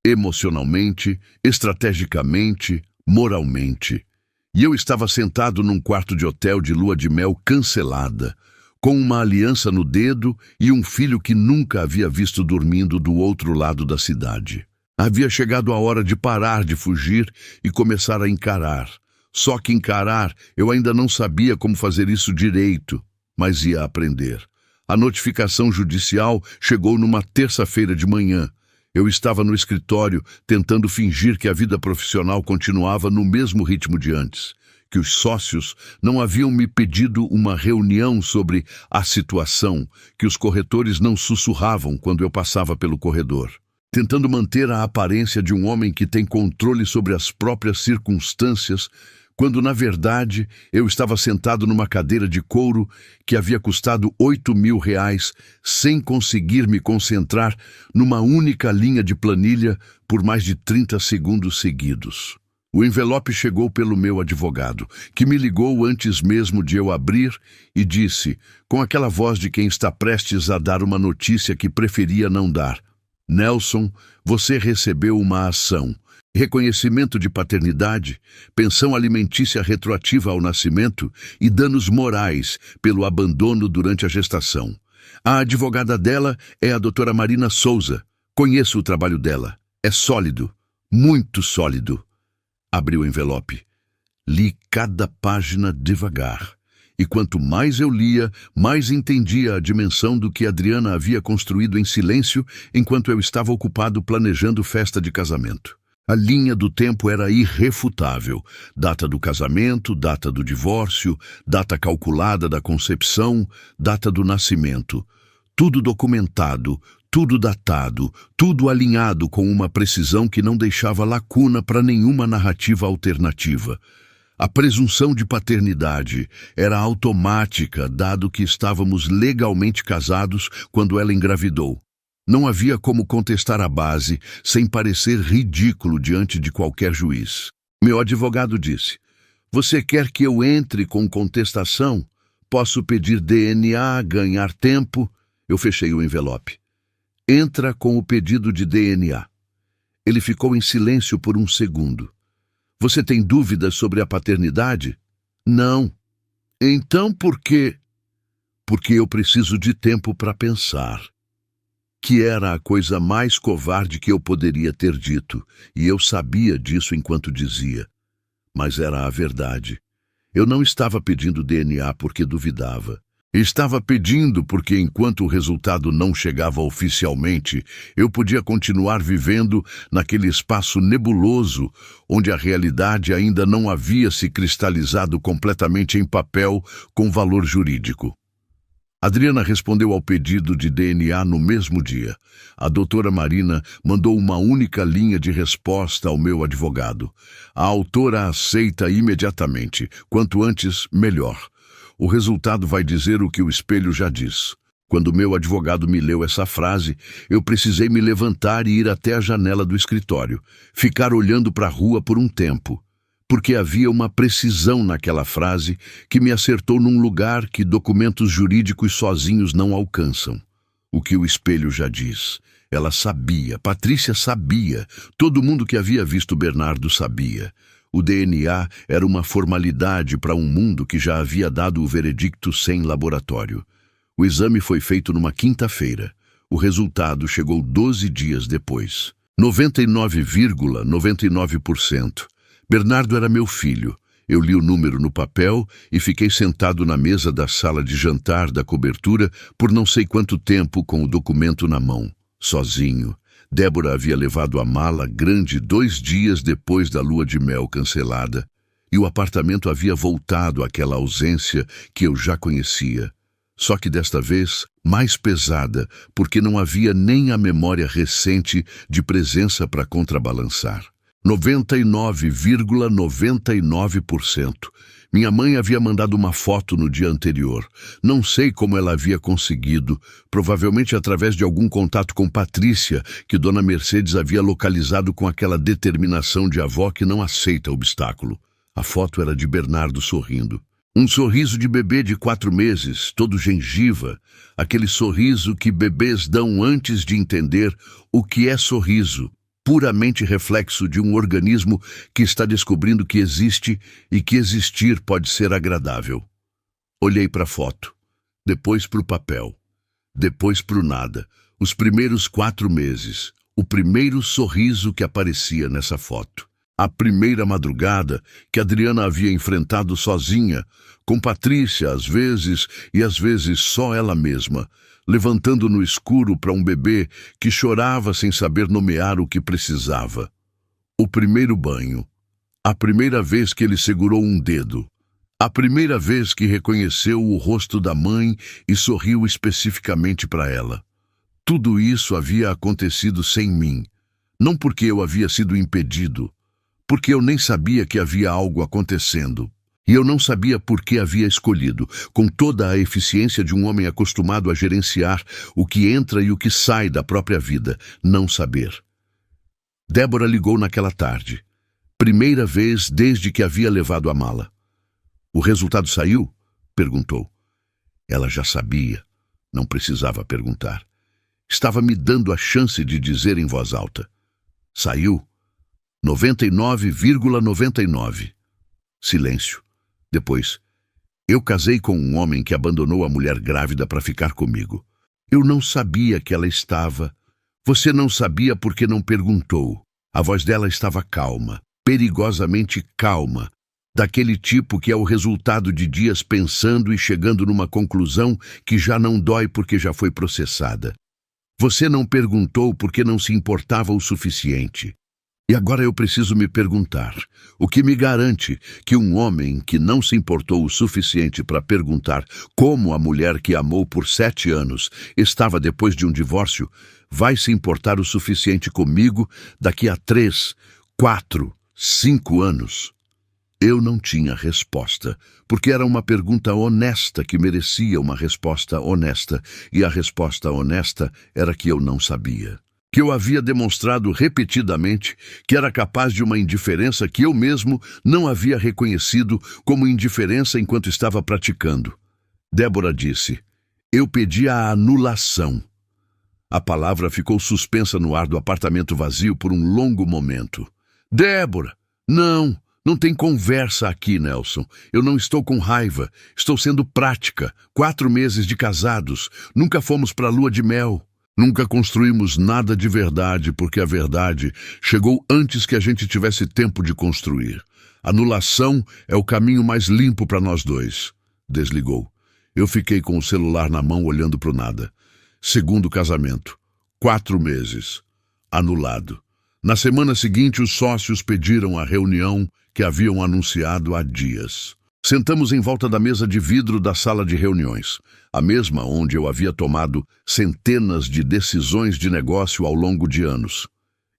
Emocionalmente, estrategicamente, moralmente. E eu estava sentado num quarto de hotel de lua de mel cancelada, com uma aliança no dedo e um filho que nunca havia visto dormindo do outro lado da cidade. Havia chegado a hora de parar de fugir e começar a encarar. Só que encarar, eu ainda não sabia como fazer isso direito, mas ia aprender. A notificação judicial chegou numa terça-feira de manhã. Eu estava no escritório tentando fingir que a vida profissional continuava no mesmo ritmo de antes. Que os sócios não haviam me pedido uma reunião sobre a situação, que os corretores não sussurravam quando eu passava pelo corredor. Tentando manter a aparência de um homem que tem controle sobre as próprias circunstâncias, quando, na verdade, eu estava sentado numa cadeira de couro que havia custado R$ 8.000, sem conseguir me concentrar numa única linha de planilha por mais de 30 segundos seguidos. O envelope chegou pelo meu advogado, que me ligou antes mesmo de eu abrir e disse, com aquela voz de quem está prestes a dar uma notícia que preferia não dar: Nelson, você recebeu uma ação, reconhecimento de paternidade, pensão alimentícia retroativa ao nascimento e danos morais pelo abandono durante a gestação. A advogada dela é a doutora Marina Souza. Conheço o trabalho dela. É sólido, muito sólido. Abri o envelope. Li cada página devagar. E quanto mais eu lia, mais entendia a dimensão do que Adriana havia construído em silêncio enquanto eu estava ocupado planejando festa de casamento. A linha do tempo era irrefutável. Data do casamento, data do divórcio, data calculada da concepção, data do nascimento. Tudo documentado, tudo datado, tudo alinhado com uma precisão que não deixava lacuna para nenhuma narrativa alternativa. A presunção de paternidade era automática, dado que estávamos legalmente casados quando ela engravidou. Não havia como contestar a base sem parecer ridículo diante de qualquer juiz. Meu advogado disse: "Você quer que eu entre com contestação? Posso pedir DNA, ganhar tempo?" Eu fechei o envelope. "Entra com o pedido de DNA." Ele ficou em silêncio por um segundo. "Você tem dúvidas sobre a paternidade?" "Não." "Então por quê?" "Porque eu preciso de tempo para pensar." Que era a coisa mais covarde que eu poderia ter dito, e eu sabia disso enquanto dizia. Mas era a verdade. Eu não estava pedindo DNA porque duvidava. Estava pedindo porque, enquanto o resultado não chegava oficialmente, eu podia continuar vivendo naquele espaço nebuloso onde a realidade ainda não havia se cristalizado completamente em papel com valor jurídico. Adriana respondeu ao pedido de DNA no mesmo dia. A doutora Marina mandou uma única linha de resposta ao meu advogado. A autora aceita imediatamente. Quanto antes, melhor. O resultado vai dizer o que o espelho já diz. Quando meu advogado me leu essa frase, eu precisei me levantar e ir até a janela do escritório, ficar olhando para a rua por um tempo, porque havia uma precisão naquela frase que me acertou num lugar que documentos jurídicos sozinhos não alcançam. O que o espelho já diz. Ela sabia, Patrícia sabia, todo mundo que havia visto Bernardo sabia. O DNA era uma formalidade para um mundo que já havia dado o veredicto sem laboratório. O exame foi feito numa quinta-feira. O resultado chegou 12 dias depois. 99,99%. Bernardo era meu filho. Eu li o número no papel e fiquei sentado na mesa da sala de jantar da cobertura por não sei quanto tempo com o documento na mão, sozinho. Débora havia levado a mala grande 2 dias depois da lua de mel cancelada, e o apartamento havia voltado àquela ausência que eu já conhecia. Só que desta vez, mais pesada, porque não havia nem a memória recente de presença para contrabalançar. 99,99%. Minha mãe havia mandado uma foto no dia anterior. Não sei como ela havia conseguido, provavelmente através de algum contato com Patrícia, que Dona Mercedes havia localizado com aquela determinação de avó que não aceita obstáculo. A foto era de Bernardo sorrindo. Um sorriso de bebê de 4 meses, todo gengiva, aquele sorriso que bebês dão antes de entender o que é sorriso. Puramente reflexo de um organismo que está descobrindo que existe e que existir pode ser agradável. Olhei para a foto, depois para o papel, depois para o nada. Os primeiros 4 meses, o primeiro sorriso que aparecia nessa foto. A primeira madrugada que Adriana havia enfrentado sozinha, com Patrícia às vezes e às vezes só ela mesma, levantando no escuro para um bebê que chorava sem saber nomear o que precisava. O primeiro banho. A primeira vez que ele segurou um dedo. A primeira vez que reconheceu o rosto da mãe e sorriu especificamente para ela. Tudo isso havia acontecido sem mim. Não porque eu havia sido impedido, porque eu nem sabia que havia algo acontecendo. E eu não sabia por que havia escolhido, com toda a eficiência de um homem acostumado a gerenciar o que entra e o que sai da própria vida, não saber. Débora ligou naquela tarde. Primeira vez desde que havia levado a mala. "O resultado saiu?" perguntou. Ela já sabia, não precisava perguntar. Estava me dando a chance de dizer em voz alta. "Saiu. 99,99. Silêncio. Depois, eu casei com um homem que abandonou a mulher grávida para ficar comigo. Eu não sabia que ela estava. Você não sabia porque não perguntou. A voz dela estava calma, perigosamente calma. daquele tipo que é o resultado de dias pensando e chegando numa conclusão que já não dói porque já foi processada. Você não perguntou porque não se importava o suficiente. E agora eu preciso me perguntar, o que me garante que um homem que não se importou o suficiente para perguntar como a mulher que amou por 7 anos estava depois de um divórcio, vai se importar o suficiente comigo daqui a 3, 4, 5 anos? Eu não tinha resposta, porque era uma pergunta honesta que merecia uma resposta honesta, e a resposta honesta era que eu não sabia. Que eu havia demonstrado repetidamente que era capaz de uma indiferença que eu mesmo não havia reconhecido como indiferença enquanto estava praticando. Débora disse, eu pedi a anulação. A palavra ficou suspensa no ar do apartamento vazio por um longo momento. Débora, não tem conversa aqui, Nelson. Eu não estou com raiva. Estou sendo prática. 4 meses de casados. Nunca fomos para a lua de mel. Nunca construímos nada de verdade, porque a verdade chegou antes que a gente tivesse tempo de construir. Anulação é o caminho mais limpo para nós dois. Desligou. Eu fiquei com o celular na mão olhando para o nada. Segundo casamento. 4 meses. Anulado. Na semana seguinte, os sócios pediram a reunião que haviam anunciado há dias. Sentamos em volta da mesa de vidro da sala de reuniões, a mesma onde eu havia tomado centenas de decisões de negócio ao longo de anos.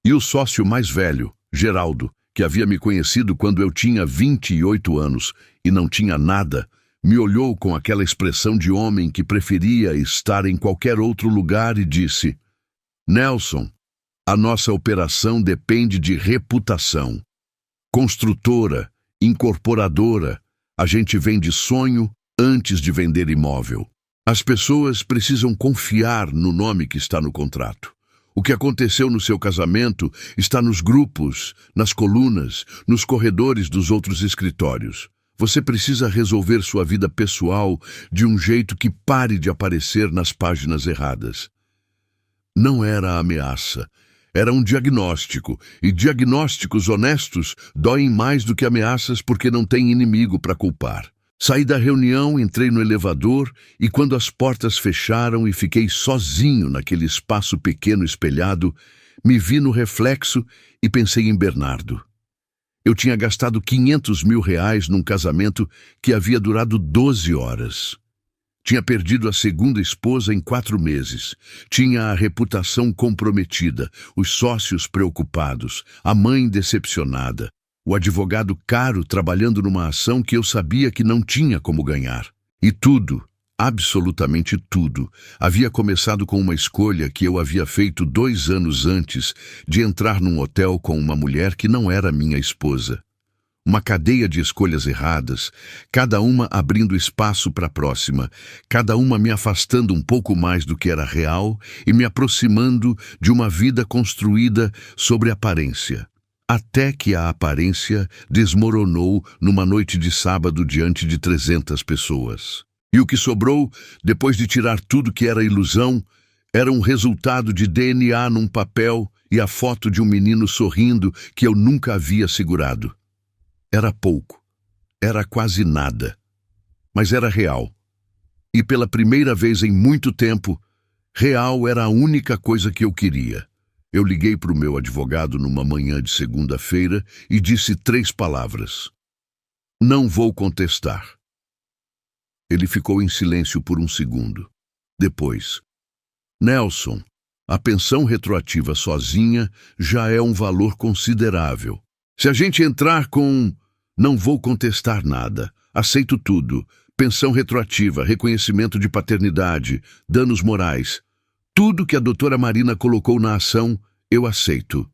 E o sócio mais velho, Geraldo, que havia me conhecido quando eu tinha 28 anos e não tinha nada, me olhou com aquela expressão de homem que preferia estar em qualquer outro lugar e disse, Nelson, a nossa operação depende de reputação. Construtora, incorporadora, a gente vende sonho antes de vender imóvel. As pessoas precisam confiar no nome que está no contrato. O que aconteceu no seu casamento está nos grupos, nas colunas, nos corredores dos outros escritórios. Você precisa resolver sua vida pessoal de um jeito que pare de aparecer nas páginas erradas. Não era ameaça. Era um diagnóstico, e diagnósticos honestos doem mais do que ameaças porque não tem inimigo para culpar. Saí da reunião, entrei no elevador, e quando as portas fecharam e fiquei sozinho naquele espaço pequeno espelhado, me vi no reflexo e pensei em Bernardo. Eu tinha gastado R$500 mil num casamento que havia durado 12 horas. Tinha perdido a segunda esposa em 4 meses. Tinha a reputação comprometida, os sócios preocupados, a mãe decepcionada, o advogado caro trabalhando numa ação que eu sabia que não tinha como ganhar. E tudo, absolutamente tudo, havia começado com uma escolha que eu havia feito 2 anos antes de entrar num hotel com uma mulher que não era minha esposa. Uma cadeia de escolhas erradas, cada uma abrindo espaço para a próxima, cada uma me afastando um pouco mais do que era real e me aproximando de uma vida construída sobre aparência. Até que a aparência desmoronou numa noite de sábado diante de 300 pessoas. E o que sobrou, depois de tirar tudo que era ilusão, era um resultado de DNA num papel e a foto de um menino sorrindo que eu nunca havia segurado. Era pouco, era quase nada, mas era real. E pela primeira vez em muito tempo, real era a única coisa que eu queria. Eu liguei para o meu advogado numa manhã de segunda-feira e disse 3 palavras. Não vou contestar. Ele ficou em silêncio por um segundo. Depois, Nelson, a pensão retroativa sozinha já é um valor considerável. Se a gente entrar com não vou contestar nada, aceito tudo, pensão retroativa, reconhecimento de paternidade, danos morais, tudo que a doutora Marina colocou na ação, eu aceito.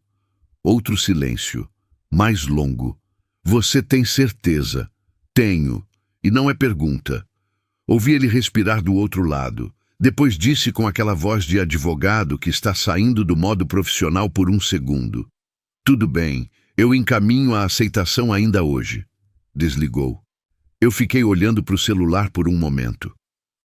Outro silêncio, mais longo. Você tem certeza? Tenho, e não é pergunta. Ouvi ele respirar do outro lado. Depois disse com aquela voz de advogado que está saindo do modo profissional por um segundo. Tudo bem. Eu encaminho a aceitação ainda hoje. Desligou. Eu fiquei olhando para o celular por um momento.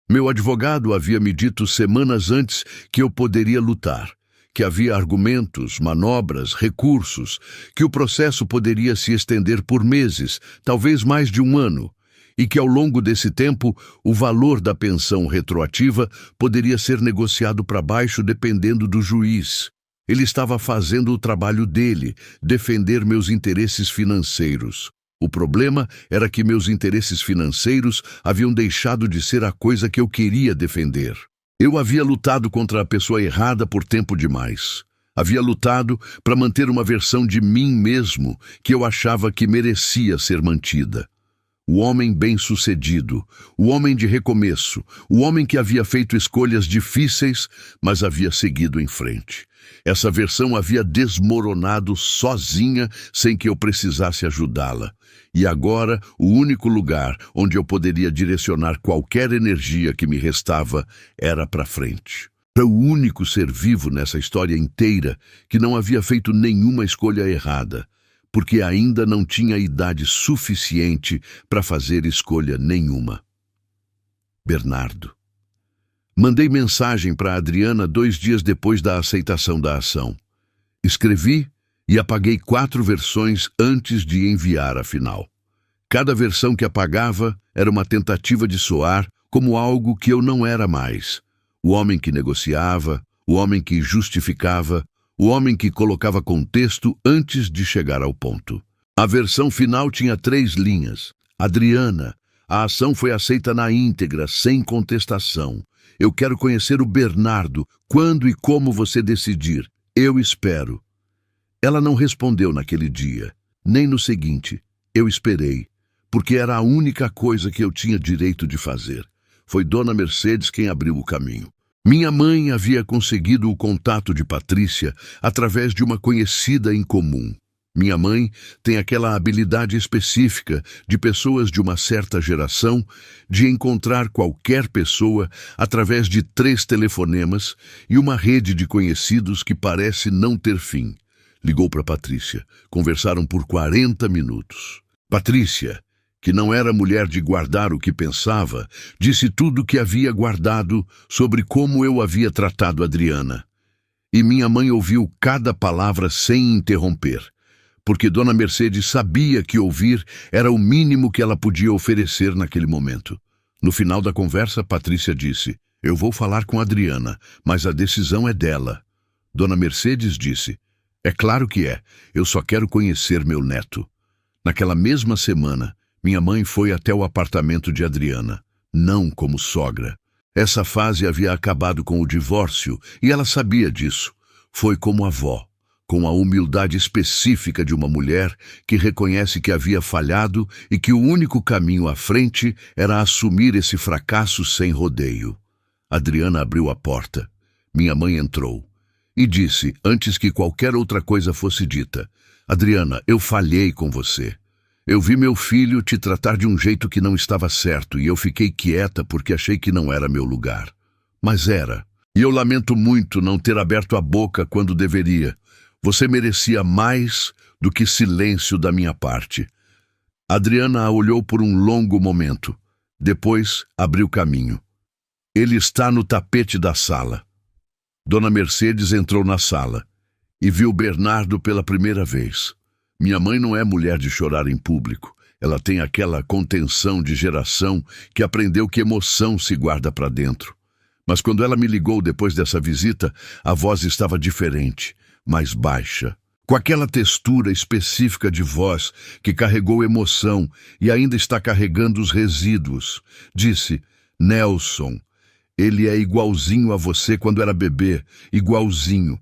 Meu advogado havia me dito semanas antes que eu poderia lutar, que havia argumentos, manobras, recursos, que o processo poderia se estender por meses, talvez mais de um ano, e que ao longo desse tempo o valor da pensão retroativa poderia ser negociado para baixo dependendo do juiz. Ele estava fazendo o trabalho dele, defender meus interesses financeiros. O problema era que meus interesses financeiros haviam deixado de ser a coisa que eu queria defender. Eu havia lutado contra a pessoa errada por tempo demais. Havia lutado para manter uma versão de mim mesmo que eu achava que merecia ser mantida. O homem bem-sucedido, o homem de recomeço, o homem que havia feito escolhas difíceis, mas havia seguido em frente. Essa versão havia desmoronado sozinha sem que eu precisasse ajudá-la. E agora, o único lugar onde eu poderia direcionar qualquer energia que me restava era para frente. Era o único ser vivo nessa história inteira que não havia feito nenhuma escolha errada, porque ainda não tinha idade suficiente para fazer escolha nenhuma. Bernardo. Mandei mensagem para Adriana 2 dias depois da aceitação da ação. Escrevi e apaguei 4 versões antes de enviar a final. Cada versão que apagava era uma tentativa de soar como algo que eu não era mais. O homem que negociava, o homem que justificava, o homem que colocava contexto antes de chegar ao ponto. A versão final tinha 3 linhas. Adriana, a ação foi aceita na íntegra, sem contestação. Eu quero conhecer o Bernardo, quando e como você decidir. Eu espero. Ela não respondeu naquele dia, nem no seguinte. Eu esperei, porque era a única coisa que eu tinha direito de fazer. Foi Dona Mercedes quem abriu o caminho. Minha mãe havia conseguido o contato de Patrícia através de uma conhecida em comum. Minha mãe tem aquela habilidade específica de pessoas de uma certa geração de encontrar qualquer pessoa através de 3 telefonemas e uma rede de conhecidos que parece não ter fim. Ligou para Patrícia. Conversaram por 40 minutos. Patrícia, que não era mulher de guardar o que pensava, disse tudo o que havia guardado sobre como eu havia tratado Adriana. E minha mãe ouviu cada palavra sem interromper, porque Dona Mercedes sabia que ouvir era o mínimo que ela podia oferecer naquele momento. No final da conversa, Patrícia disse: "Eu vou falar com Adriana, mas a decisão é dela." Dona Mercedes disse: "É claro que é. Eu só quero conhecer meu neto." Naquela mesma semana, minha mãe foi até o apartamento de Adriana, não como sogra. Essa fase havia acabado com o divórcio e ela sabia disso. Foi como avó, com a humildade específica de uma mulher que reconhece que havia falhado e que o único caminho à frente era assumir esse fracasso sem rodeio. Adriana abriu a porta. Minha mãe entrou e disse, antes que qualquer outra coisa fosse dita: "Adriana, eu falhei com você. Eu vi meu filho te tratar de um jeito que não estava certo e eu fiquei quieta porque achei que não era meu lugar. Mas era. E eu lamento muito não ter aberto a boca quando deveria. Você merecia mais do que silêncio da minha parte." Adriana a olhou por um longo momento. Depois abriu caminho. "Ele está no tapete da sala." Dona Mercedes entrou na sala e viu Bernardo pela primeira vez. Minha mãe não é mulher de chorar em público. Ela tem aquela contenção de geração que aprendeu que emoção se guarda para dentro. Mas quando ela me ligou depois dessa visita, a voz estava diferente, mais baixa, com aquela textura específica de voz que carregou emoção e ainda está carregando os resíduos. Disse: "Nelson, ele é igualzinho a você quando era bebê, igualzinho.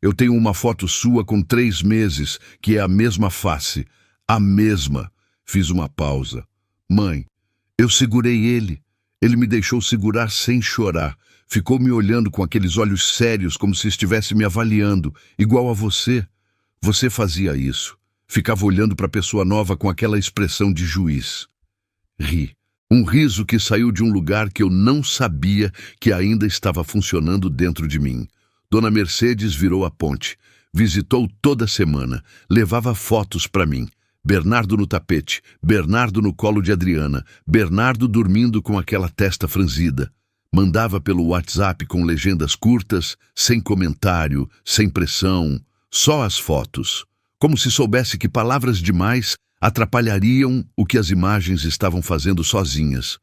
Eu tenho uma foto sua com 3 meses, que é a mesma face. A mesma." Fiz uma pausa. "Mãe, eu segurei ele. Ele me deixou segurar sem chorar. Ficou me olhando com aqueles olhos sérios, como se estivesse me avaliando, igual a você. Você fazia isso. Ficava olhando para a pessoa nova com aquela expressão de juiz." Ri. Um riso que saiu de um lugar que eu não sabia que ainda estava funcionando dentro de mim. Dona Mercedes virou a ponte. Visitou toda semana. Levava fotos para mim. Bernardo no tapete, Bernardo no colo de Adriana, Bernardo dormindo com aquela testa franzida. Mandava pelo WhatsApp com legendas curtas, sem comentário, sem pressão, só as fotos, como se soubesse que palavras demais atrapalhariam o que as imagens estavam fazendo sozinhas.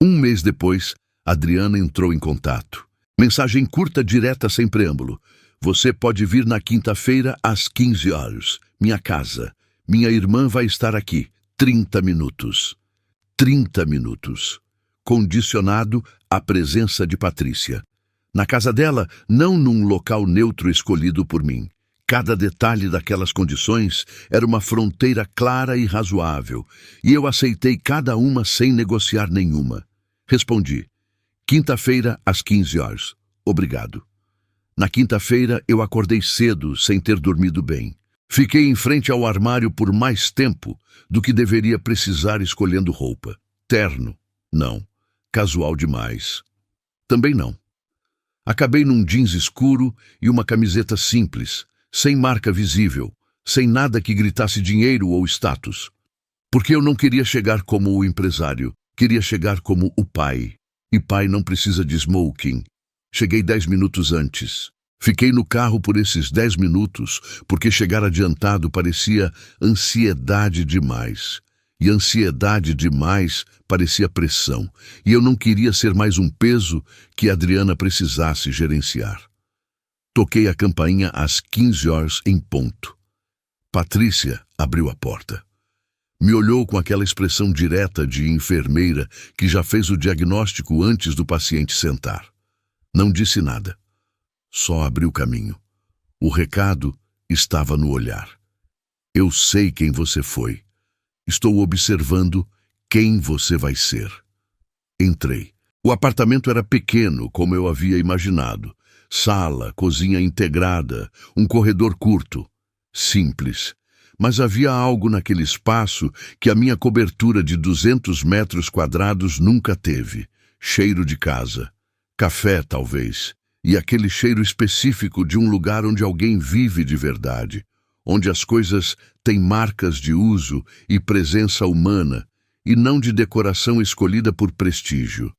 Um mês depois, Adriana entrou em contato. Mensagem curta, direta, sem preâmbulo. Você pode vir na quinta-feira às 15 horas. Minha casa. Minha irmã vai estar aqui. 30 minutos. 30 minutos. Condicionado à presença de Patrícia. Na casa dela, não num local neutro escolhido por mim. Cada detalhe daquelas condições era uma fronteira clara e razoável, e eu aceitei cada uma sem negociar nenhuma. Respondi: quinta-feira às 15 horas. Obrigado. Na quinta-feira eu acordei cedo, sem ter dormido bem. Fiquei em frente ao armário por mais tempo do que deveria precisar escolhendo roupa. Terno? Não. Casual demais? Também não. Acabei num jeans escuro e uma camiseta simples, sem marca visível, sem nada que gritasse dinheiro ou status. Porque eu não queria chegar como o empresário, queria chegar como o pai. E pai não precisa de smoking. Cheguei 10 minutos antes. Fiquei no carro por esses 10 minutos, porque chegar adiantado parecia ansiedade demais. E ansiedade demais parecia pressão. E eu não queria ser mais um peso que Adriana precisasse gerenciar. Toquei a campainha às 15 horas em ponto. Patrícia abriu a porta. Me olhou com aquela expressão direta de enfermeira que já fez o diagnóstico antes do paciente sentar. Não disse nada. Só abriu caminho. O recado estava no olhar. Eu sei quem você foi. Estou observando quem você vai ser. Entrei. O apartamento era pequeno, como eu havia imaginado. Sala, cozinha integrada, um corredor curto. Simples. Mas havia algo naquele espaço que a minha cobertura de 200 metros quadrados nunca teve. Cheiro de casa. Café, talvez. E aquele cheiro específico de um lugar onde alguém vive de verdade. Onde as coisas têm marcas de uso e presença humana, e não de decoração escolhida por prestígio.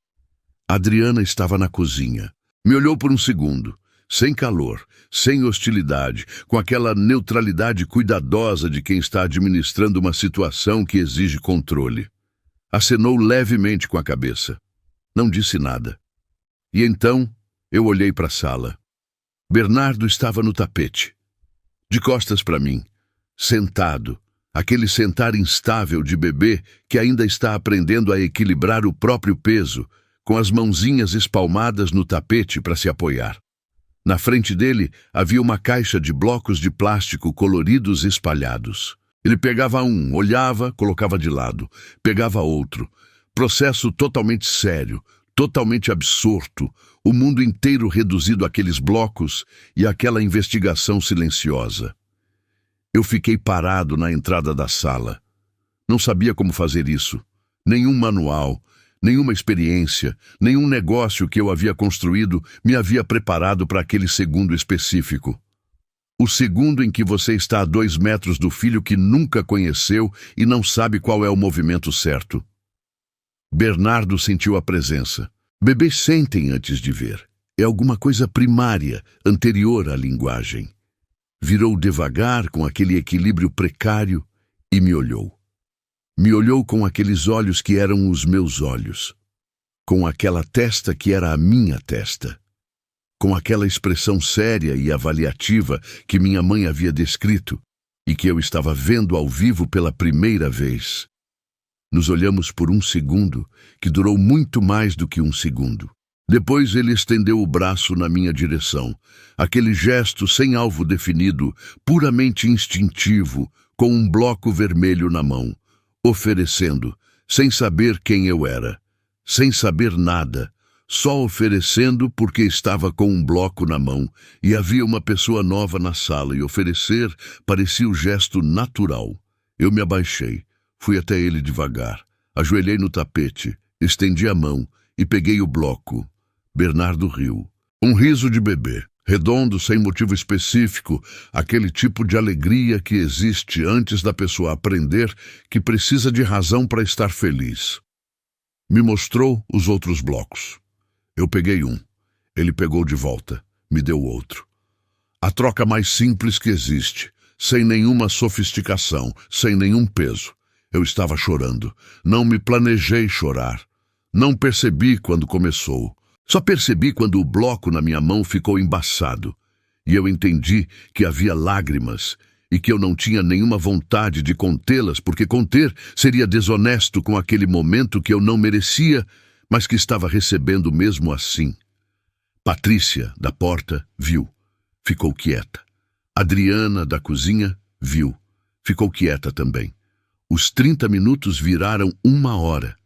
Adriana estava na cozinha. Me olhou por um segundo. Sem calor, sem hostilidade, com aquela neutralidade cuidadosa de quem está administrando uma situação que exige controle. Acenou levemente com a cabeça. Não disse nada. E então eu olhei para a sala. Bernardo estava no tapete, de costas para mim, sentado, aquele sentar instável de bebê que ainda está aprendendo a equilibrar o próprio peso, com as mãozinhas espalmadas no tapete para se apoiar. Na frente dele havia uma caixa de blocos de plástico coloridos espalhados. Ele pegava um, olhava, colocava de lado, pegava outro. Processo totalmente sério, totalmente absorto, o mundo inteiro reduzido àqueles blocos e àquela investigação silenciosa. Eu fiquei parado na entrada da sala. Não sabia como fazer isso. Nenhum manual, nenhuma experiência, nenhum negócio que eu havia construído me havia preparado para aquele segundo específico. O segundo em que você está a 2 metros do filho que nunca conheceu e não sabe qual é o movimento certo. Bernardo sentiu a presença. Bebês sentem antes de ver. É alguma coisa primária, anterior à linguagem. Virou devagar com aquele equilíbrio precário e me olhou. Me olhou com aqueles olhos que eram os meus olhos, com aquela testa que era a minha testa, com aquela expressão séria e avaliativa que minha mãe havia descrito e que eu estava vendo ao vivo pela primeira vez. Nos olhamos por um segundo, que durou muito mais do que um segundo. Depois ele estendeu o braço na minha direção, aquele gesto sem alvo definido, puramente instintivo, com um bloco vermelho na mão. Oferecendo, sem saber quem eu era, sem saber nada, só oferecendo porque estava com um bloco na mão e havia uma pessoa nova na sala e oferecer parecia o gesto natural. Eu me abaixei, fui até ele devagar, ajoelhei no tapete, estendi a mão e peguei o bloco. Bernardo riu. Um riso de bebê. Redondo, sem motivo específico, aquele tipo de alegria que existe antes da pessoa aprender que precisa de razão para estar feliz. Me mostrou os outros blocos. Eu peguei um. Ele pegou de volta. Me deu outro. A troca mais simples que existe, sem nenhuma sofisticação, sem nenhum peso. Eu estava chorando. Não me planejei chorar. Não percebi quando começou. Só percebi quando o bloco na minha mão ficou embaçado. E eu entendi que havia lágrimas e que eu não tinha nenhuma vontade de contê-las, porque conter seria desonesto com aquele momento que eu não merecia, mas que estava recebendo mesmo assim. Patrícia, da porta, viu. Ficou quieta. Adriana, da cozinha, viu. Ficou quieta também. Os 30 minutos viraram 1 hora.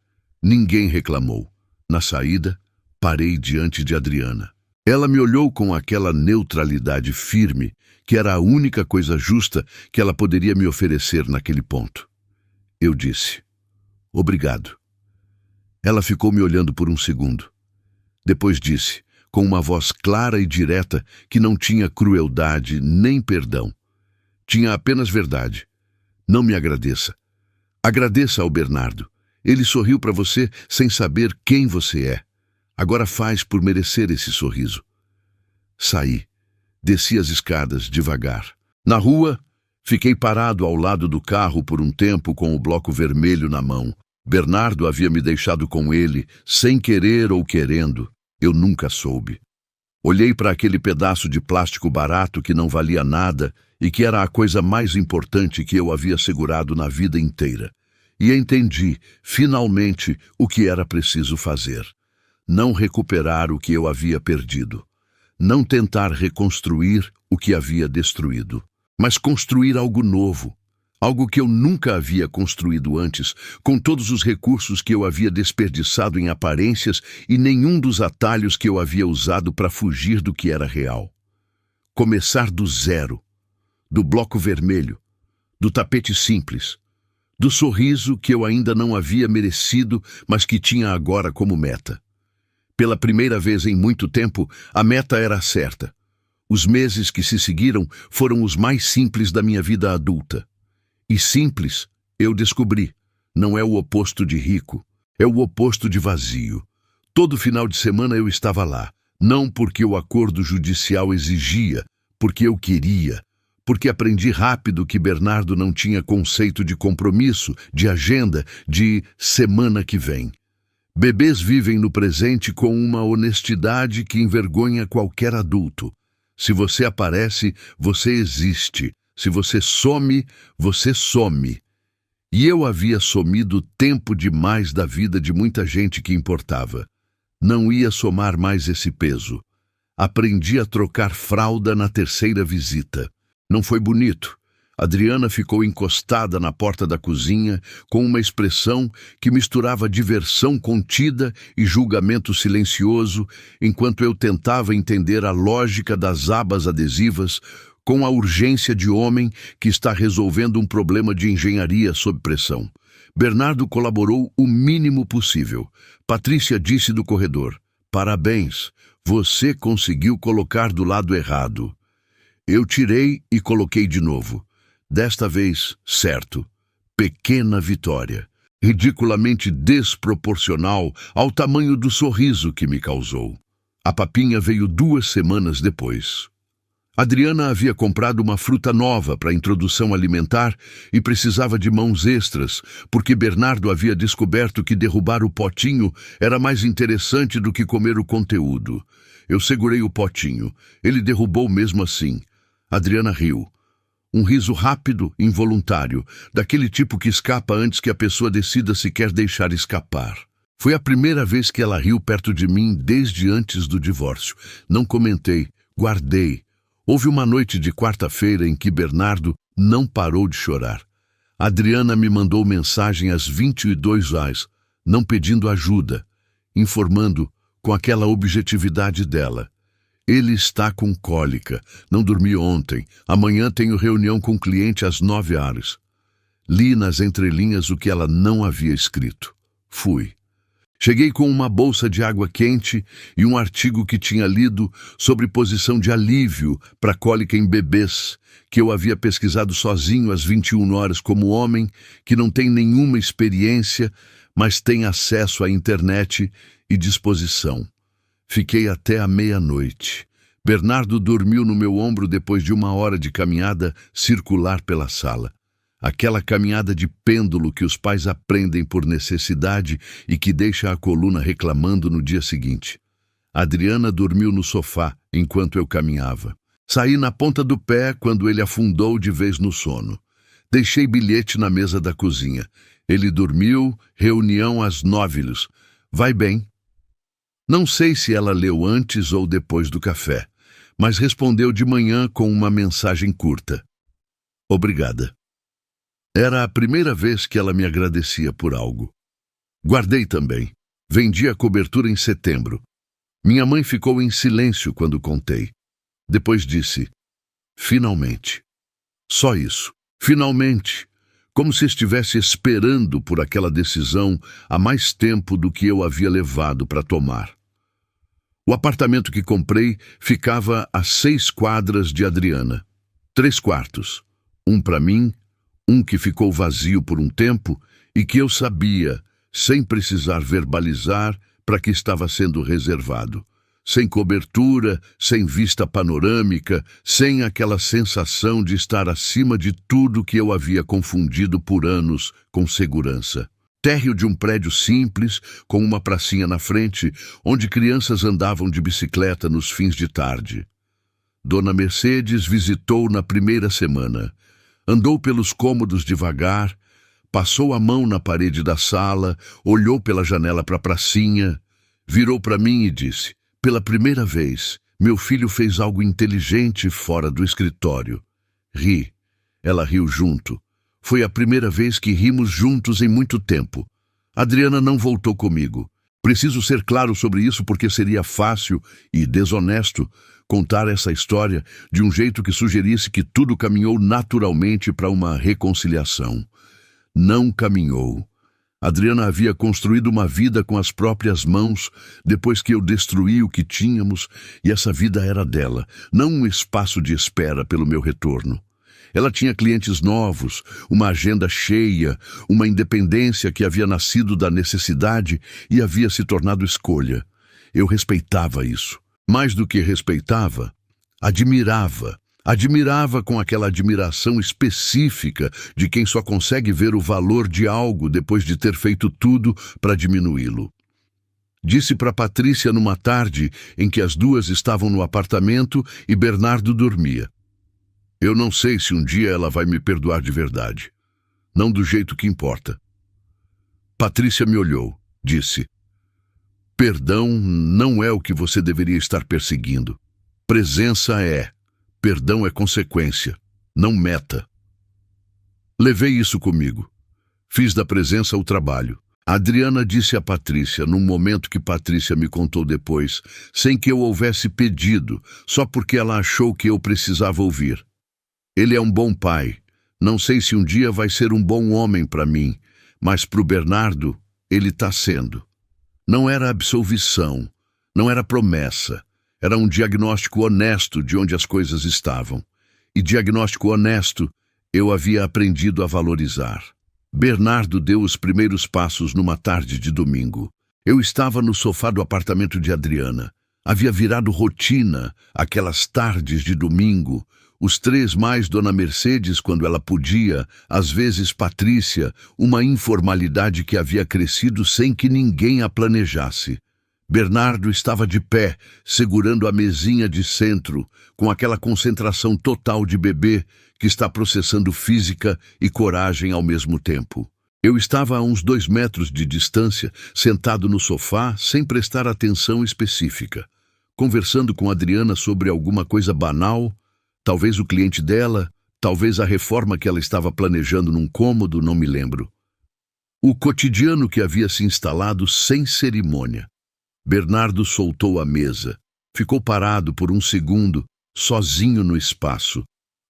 Ninguém reclamou. Na saída, parei diante de Adriana. Ela me olhou com aquela neutralidade firme, que era a única coisa justa que ela poderia me oferecer naquele ponto. Eu disse, obrigado. Ela ficou me olhando por um segundo. Depois disse, com uma voz clara e direta, que não tinha crueldade nem perdão. Tinha apenas verdade. Não me agradeça. Agradeça ao Bernardo. Ele sorriu para você sem saber quem você é. Agora faz por merecer esse sorriso. Saí. Desci as escadas devagar. Na rua, fiquei parado ao lado do carro por um tempo com o bloco vermelho na mão. Bernardo havia me deixado com ele, sem querer ou querendo. Eu nunca soube. Olhei para aquele pedaço de plástico barato que não valia nada e que era a coisa mais importante que eu havia segurado na vida inteira. E entendi, finalmente, o que era preciso fazer. Não recuperar o que eu havia perdido. Não tentar reconstruir o que havia destruído, mas construir algo novo. Algo que eu nunca havia construído antes, com todos os recursos que eu havia desperdiçado em aparências e nenhum dos atalhos que eu havia usado para fugir do que era real. Começar do zero, do bloco vermelho, do tapete simples, do sorriso que eu ainda não havia merecido, mas que tinha agora como meta. Pela primeira vez em muito tempo, a meta era certa. Os meses que se seguiram foram os mais simples da minha vida adulta. E simples, eu descobri, não é o oposto de rico, é o oposto de vazio. Todo final de semana eu estava lá, não porque o acordo judicial exigia, porque eu queria, porque aprendi rápido que Bernardo não tinha conceito de compromisso, de agenda, de semana que vem. Bebês vivem no presente com uma honestidade que envergonha qualquer adulto. Se você aparece, você existe. Se você some, você some. E eu havia somido tempo demais da vida de muita gente que importava. Não ia somar mais esse peso. Aprendi a trocar fralda na 3ª visita. Não foi bonito. Adriana ficou encostada na porta da cozinha com uma expressão que misturava diversão contida e julgamento silencioso, enquanto eu tentava entender a lógica das abas adesivas com a urgência de homem que está resolvendo um problema de engenharia sob pressão. Bernardo colaborou o mínimo possível. Patrícia disse do corredor, parabéns, você conseguiu colocar do lado errado. Eu tirei e coloquei de novo. Desta vez, certo. Pequena vitória. Ridiculamente desproporcional ao tamanho do sorriso que me causou. A papinha veio 2 semanas depois. Adriana havia comprado uma fruta nova para a introdução alimentar e precisava de mãos extras, porque Bernardo havia descoberto que derrubar o potinho era mais interessante do que comer o conteúdo. Eu segurei o potinho. Ele derrubou mesmo assim. Adriana riu. Um riso rápido, involuntário, daquele tipo que escapa antes que a pessoa decida se quer deixar escapar. Foi a primeira vez que ela riu perto de mim desde antes do divórcio. Não comentei, guardei. Houve uma noite de quarta-feira em que Bernardo não parou de chorar. Adriana me mandou mensagem às 22h, não pedindo ajuda, informando com aquela objetividade dela. Ele está com cólica, não dormi ontem, amanhã tenho reunião com o cliente às 9h. Li nas entrelinhas o que ela não havia escrito. Fui. Cheguei com uma bolsa de água quente e um artigo que tinha lido sobre posição de alívio para cólica em bebês, que eu havia pesquisado sozinho às 21h como homem que não tem nenhuma experiência, mas tem acesso à internet e disposição. Fiquei até a meia-noite. Bernardo dormiu no meu ombro depois de 1 hora de caminhada circular pela sala. Aquela caminhada de pêndulo que os pais aprendem por necessidade e que deixa a coluna reclamando no dia seguinte. Adriana dormiu no sofá enquanto eu caminhava. Saí na ponta do pé quando ele afundou de vez no sono. Deixei bilhete na mesa da cozinha. Ele dormiu, reunião às 9. Vai bem. Não sei se ela leu antes ou depois do café, mas respondeu de manhã com uma mensagem curta. Obrigada. Era a primeira vez que ela me agradecia por algo. Guardei também. Vendi a cobertura em setembro. Minha mãe ficou em silêncio quando contei. Depois disse, finalmente. Só isso. Finalmente. Como se estivesse esperando por aquela decisão há mais tempo do que eu havia levado para tomar. O apartamento que comprei ficava a 6 quadras de Adriana. 3 quartos. Um para mim, um que ficou vazio por um tempo e que eu sabia, sem precisar verbalizar, para que estava sendo reservado. Sem cobertura, sem vista panorâmica, sem aquela sensação de estar acima de tudo que eu havia confundido por anos com segurança. Térreo de um prédio simples, com uma pracinha na frente, onde crianças andavam de bicicleta nos fins de tarde. Dona Mercedes visitou na primeira semana. Andou pelos cômodos devagar, passou a mão na parede da sala, olhou pela janela para a pracinha, virou para mim e disse, pela primeira vez, meu filho fez algo inteligente fora do escritório. Ri. Ela riu junto. Foi a primeira vez que rimos juntos em muito tempo. Adriana não voltou comigo. Preciso ser claro sobre isso porque seria fácil e desonesto contar essa história de um jeito que sugerisse que tudo caminhou naturalmente para uma reconciliação. Não caminhou. Adriana havia construído uma vida com as próprias mãos depois que eu destruí o que tínhamos e essa vida era dela, não um espaço de espera pelo meu retorno. Ela tinha clientes novos, uma agenda cheia, uma independência que havia nascido da necessidade e havia se tornado escolha. Eu respeitava isso. Mais do que respeitava, admirava. Admirava com aquela admiração específica de quem só consegue ver o valor de algo depois de ter feito tudo para diminuí-lo. Disse para Patrícia numa tarde em que as duas estavam no apartamento e Bernardo dormia. Eu não sei se um dia ela vai me perdoar de verdade. Não do jeito que importa. Patrícia me olhou, disse, perdão não é o que você deveria estar perseguindo. Presença é. Perdão é consequência, não meta. Levei isso comigo. Fiz da presença o trabalho. Adriana disse a Patrícia, num momento que Patrícia me contou depois, sem que eu houvesse pedido, só porque ela achou que eu precisava ouvir. Ele é um bom pai. Não sei se um dia vai ser um bom homem para mim, mas para o Bernardo, ele está sendo. Não era absolvição, não era promessa. Era um diagnóstico honesto de onde as coisas estavam. E diagnóstico honesto eu havia aprendido a valorizar. Bernardo deu os primeiros passos numa tarde de domingo. Eu estava no sofá do apartamento de Adriana. Havia virado rotina aquelas tardes de domingo. Os 3 mais Dona Mercedes quando ela podia, às vezes Patrícia, uma informalidade que havia crescido sem que ninguém a planejasse. Bernardo estava de pé, segurando a mesinha de centro, com aquela concentração total de bebê que está processando física e coragem ao mesmo tempo. Eu estava a uns 2 metros de distância, sentado no sofá, sem prestar atenção específica, conversando com Adriana sobre alguma coisa banal, talvez o cliente dela, talvez a reforma que ela estava planejando num cômodo, não me lembro. O cotidiano que havia se instalado sem cerimônia. Bernardo soltou a mesa. Ficou parado por um segundo, sozinho no espaço,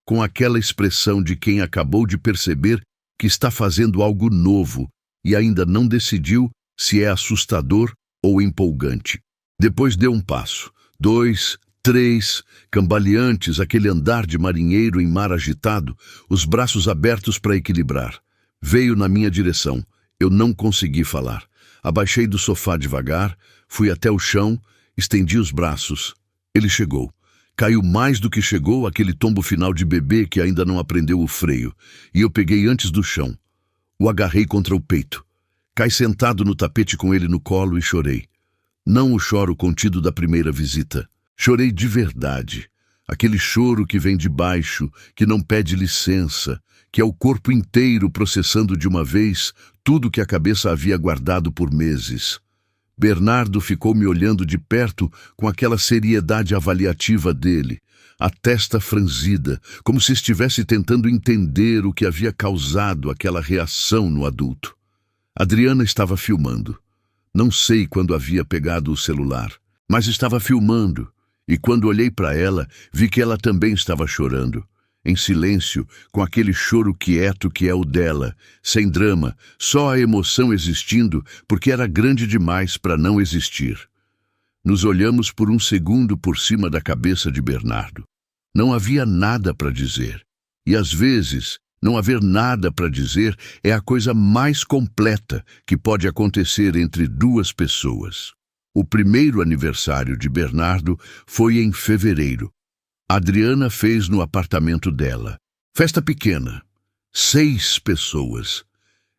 com aquela expressão de quem acabou de perceber que está fazendo algo novo e ainda não decidiu se é assustador ou empolgante. Depois deu um passo, 2, 3, cambaleantes, aquele andar de marinheiro em mar agitado, os braços abertos para equilibrar. Veio na minha direção. Eu não consegui falar. Abaixei do sofá devagar, fui até o chão Estendi os braços. Ele chegou. Caiu mais do que chegou aquele tombo final de bebê que ainda não aprendeu o freio, e eu peguei antes do chão. O agarrei contra o peito. Caí sentado no tapete com ele no colo e chorei. Não o choro contido da primeira visita. Chorei de verdade. Aquele choro que vem de baixo, que não pede licença, que é o corpo inteiro processando de uma vez tudo que a cabeça havia guardado por meses. Bernardo ficou me olhando de perto com aquela seriedade avaliativa dele, a testa franzida, como se estivesse tentando entender o que havia causado aquela reação no adulto. Adriana estava filmando. Não sei quando havia pegado o celular, mas estava filmando, e quando olhei para ela, vi que ela também estava chorando. Em silêncio, com aquele choro quieto que é o dela, sem drama, só a emoção existindo, porque era grande demais para não existir. Nos olhamos por um segundo por cima da cabeça de Bernardo. Não havia nada para dizer. E às vezes, não haver nada para dizer é a coisa mais completa que pode acontecer entre duas pessoas. O primeiro aniversário de Bernardo foi em fevereiro. Adriana fez no apartamento dela. Festa pequena. 6 pessoas.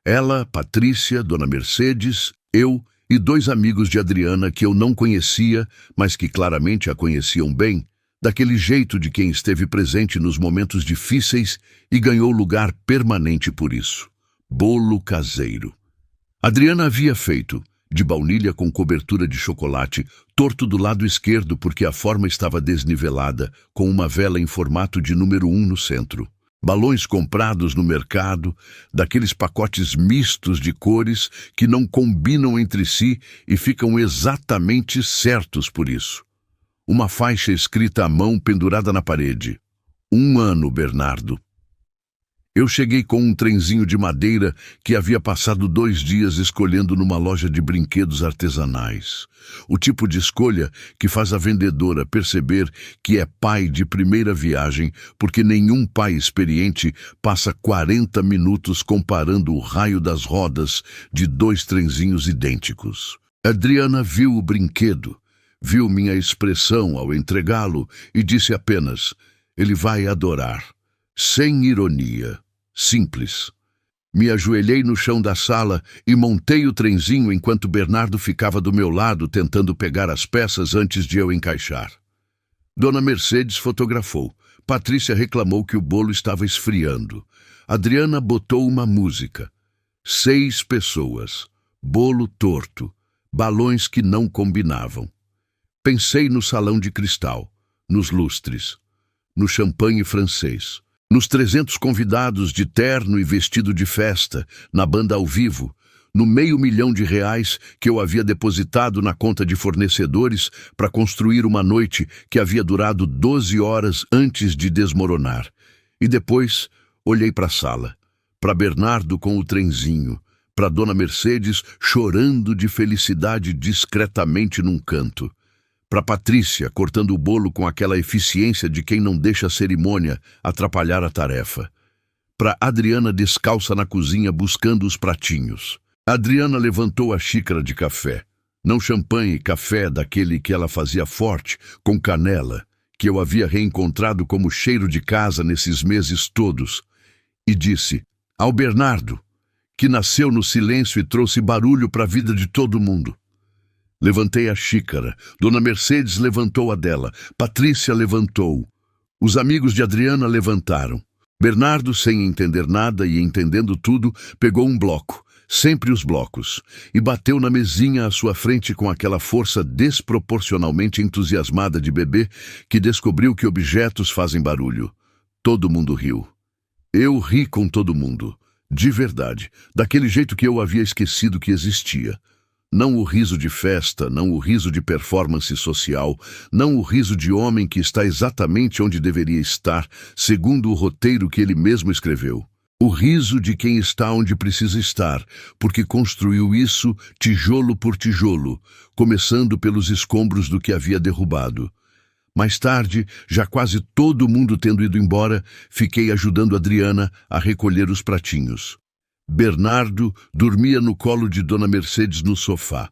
Ela, Patrícia, Dona Mercedes, eu e 2 amigos de Adriana que eu não conhecia, mas que claramente a conheciam bem, daquele jeito de quem esteve presente nos momentos difíceis e ganhou lugar permanente por isso. Bolo caseiro. Adriana havia feito, de baunilha com cobertura de chocolate, torto do lado esquerdo porque a forma estava desnivelada, com uma vela em formato de número 1 no centro. Balões comprados no mercado, daqueles pacotes mistos de cores que não combinam entre si e ficam exatamente certos por isso. Uma faixa escrita à mão pendurada na parede. 1 ano, Bernardo. Eu cheguei com um trenzinho de madeira que havia passado 2 dias escolhendo numa loja de brinquedos artesanais. O tipo de escolha que faz a vendedora perceber que é pai de primeira viagem, porque nenhum pai experiente passa 40 minutos comparando o raio das rodas de 2 trenzinhos idênticos. Adriana viu o brinquedo, viu minha expressão ao entregá-lo e disse apenas: "Ele vai adorar", sem ironia. Simples. Me ajoelhei no chão da sala e montei o trenzinho enquanto Bernardo ficava do meu lado tentando pegar as peças antes de eu encaixar. Dona Mercedes fotografou. Patrícia reclamou que o bolo estava esfriando. Adriana botou uma música. 6 pessoas. Bolo torto. Balões que não combinavam. Pensei no salão de cristal, nos lustres, no champanhe francês, nos 300 convidados de terno e vestido de festa, na banda ao vivo, no R$500.000 que eu havia depositado na conta de fornecedores para construir uma noite que havia durado 12 horas antes de desmoronar. E depois olhei para a sala, para Bernardo com o trenzinho, para Dona Mercedes chorando de felicidade discretamente num canto, para Patrícia cortando o bolo com aquela eficiência de quem não deixa a cerimônia atrapalhar a tarefa, para Adriana descalça na cozinha buscando os pratinhos. Adriana levantou a xícara de café, não champanhe, café daquele que ela fazia forte, com canela, que eu havia reencontrado como cheiro de casa nesses meses todos, e disse: "Ao Bernardo, que nasceu no silêncio e trouxe barulho para a vida de todo mundo." Levantei a xícara. Dona Mercedes levantou a dela. Patrícia levantou. Os amigos de Adriana levantaram. Bernardo, sem entender nada e entendendo tudo, pegou um bloco, sempre os blocos, e bateu na mesinha à sua frente com aquela força desproporcionalmente entusiasmada de bebê que descobriu que objetos fazem barulho. Todo mundo riu. Eu ri com todo mundo, de verdade, daquele jeito que eu havia esquecido que existia. Não o riso de festa, não o riso de performance social, não o riso de homem que está exatamente onde deveria estar, segundo o roteiro que ele mesmo escreveu. O riso de quem está onde precisa estar, porque construiu isso tijolo por tijolo, começando pelos escombros do que havia derrubado. Mais tarde, já quase todo mundo tendo ido embora, fiquei ajudando Adriana a recolher os pratinhos. Bernardo dormia no colo de Dona Mercedes no sofá.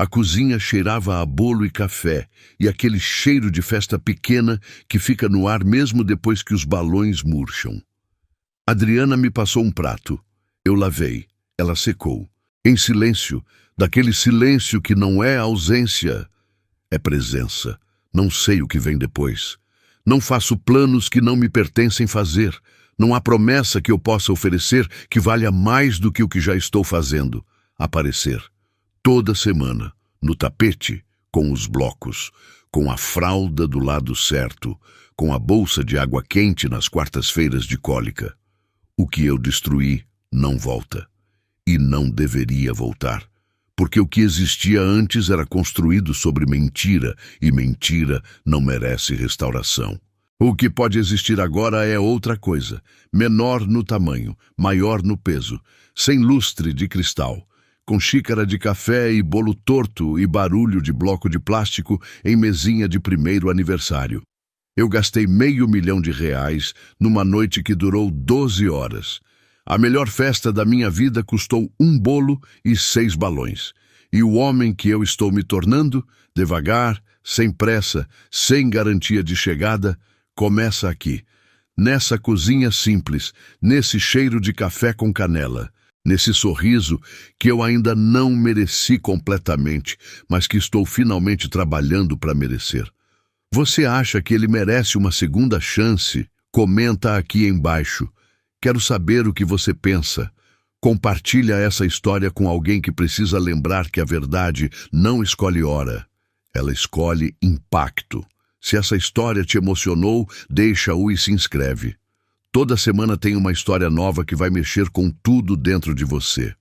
A cozinha cheirava a bolo e café, e aquele cheiro de festa pequena que fica no ar mesmo depois que os balões murcham. Adriana me passou um prato. Eu lavei. Ela secou. Em silêncio, daquele silêncio que não é ausência, é presença. Não sei o que vem depois. Não faço planos que não me pertencem fazer. Não há promessa que eu possa oferecer que valha mais do que o que já estou fazendo. Aparecer. Toda semana, no tapete, com os blocos, com a fralda do lado certo, com a bolsa de água quente nas quartas-feiras de cólica. O que eu destruí não volta. E não deveria voltar. Porque o que existia antes era construído sobre mentira, e mentira não merece restauração. O que pode existir agora é outra coisa, menor no tamanho, maior no peso, sem lustre de cristal, com xícara de café e bolo torto e barulho de bloco de plástico em mesinha de primeiro aniversário. Eu gastei R$500.000 numa noite que durou 12 horas. A melhor festa da minha vida custou um bolo e 6 balões. E o homem que eu estou me tornando, devagar, sem pressa, sem garantia de chegada, começa aqui, nessa cozinha simples, nesse cheiro de café com canela, nesse sorriso que eu ainda não mereci completamente, mas que estou finalmente trabalhando para merecer. Você acha que ele merece uma segunda chance? Comenta aqui embaixo. Quero saber o que você pensa. Compartilha essa história com alguém que precisa lembrar que a verdade não escolhe hora. Ela escolhe impacto. Se essa história te emocionou, deixa-o e se inscreve. Toda semana tem uma história nova que vai mexer com tudo dentro de você.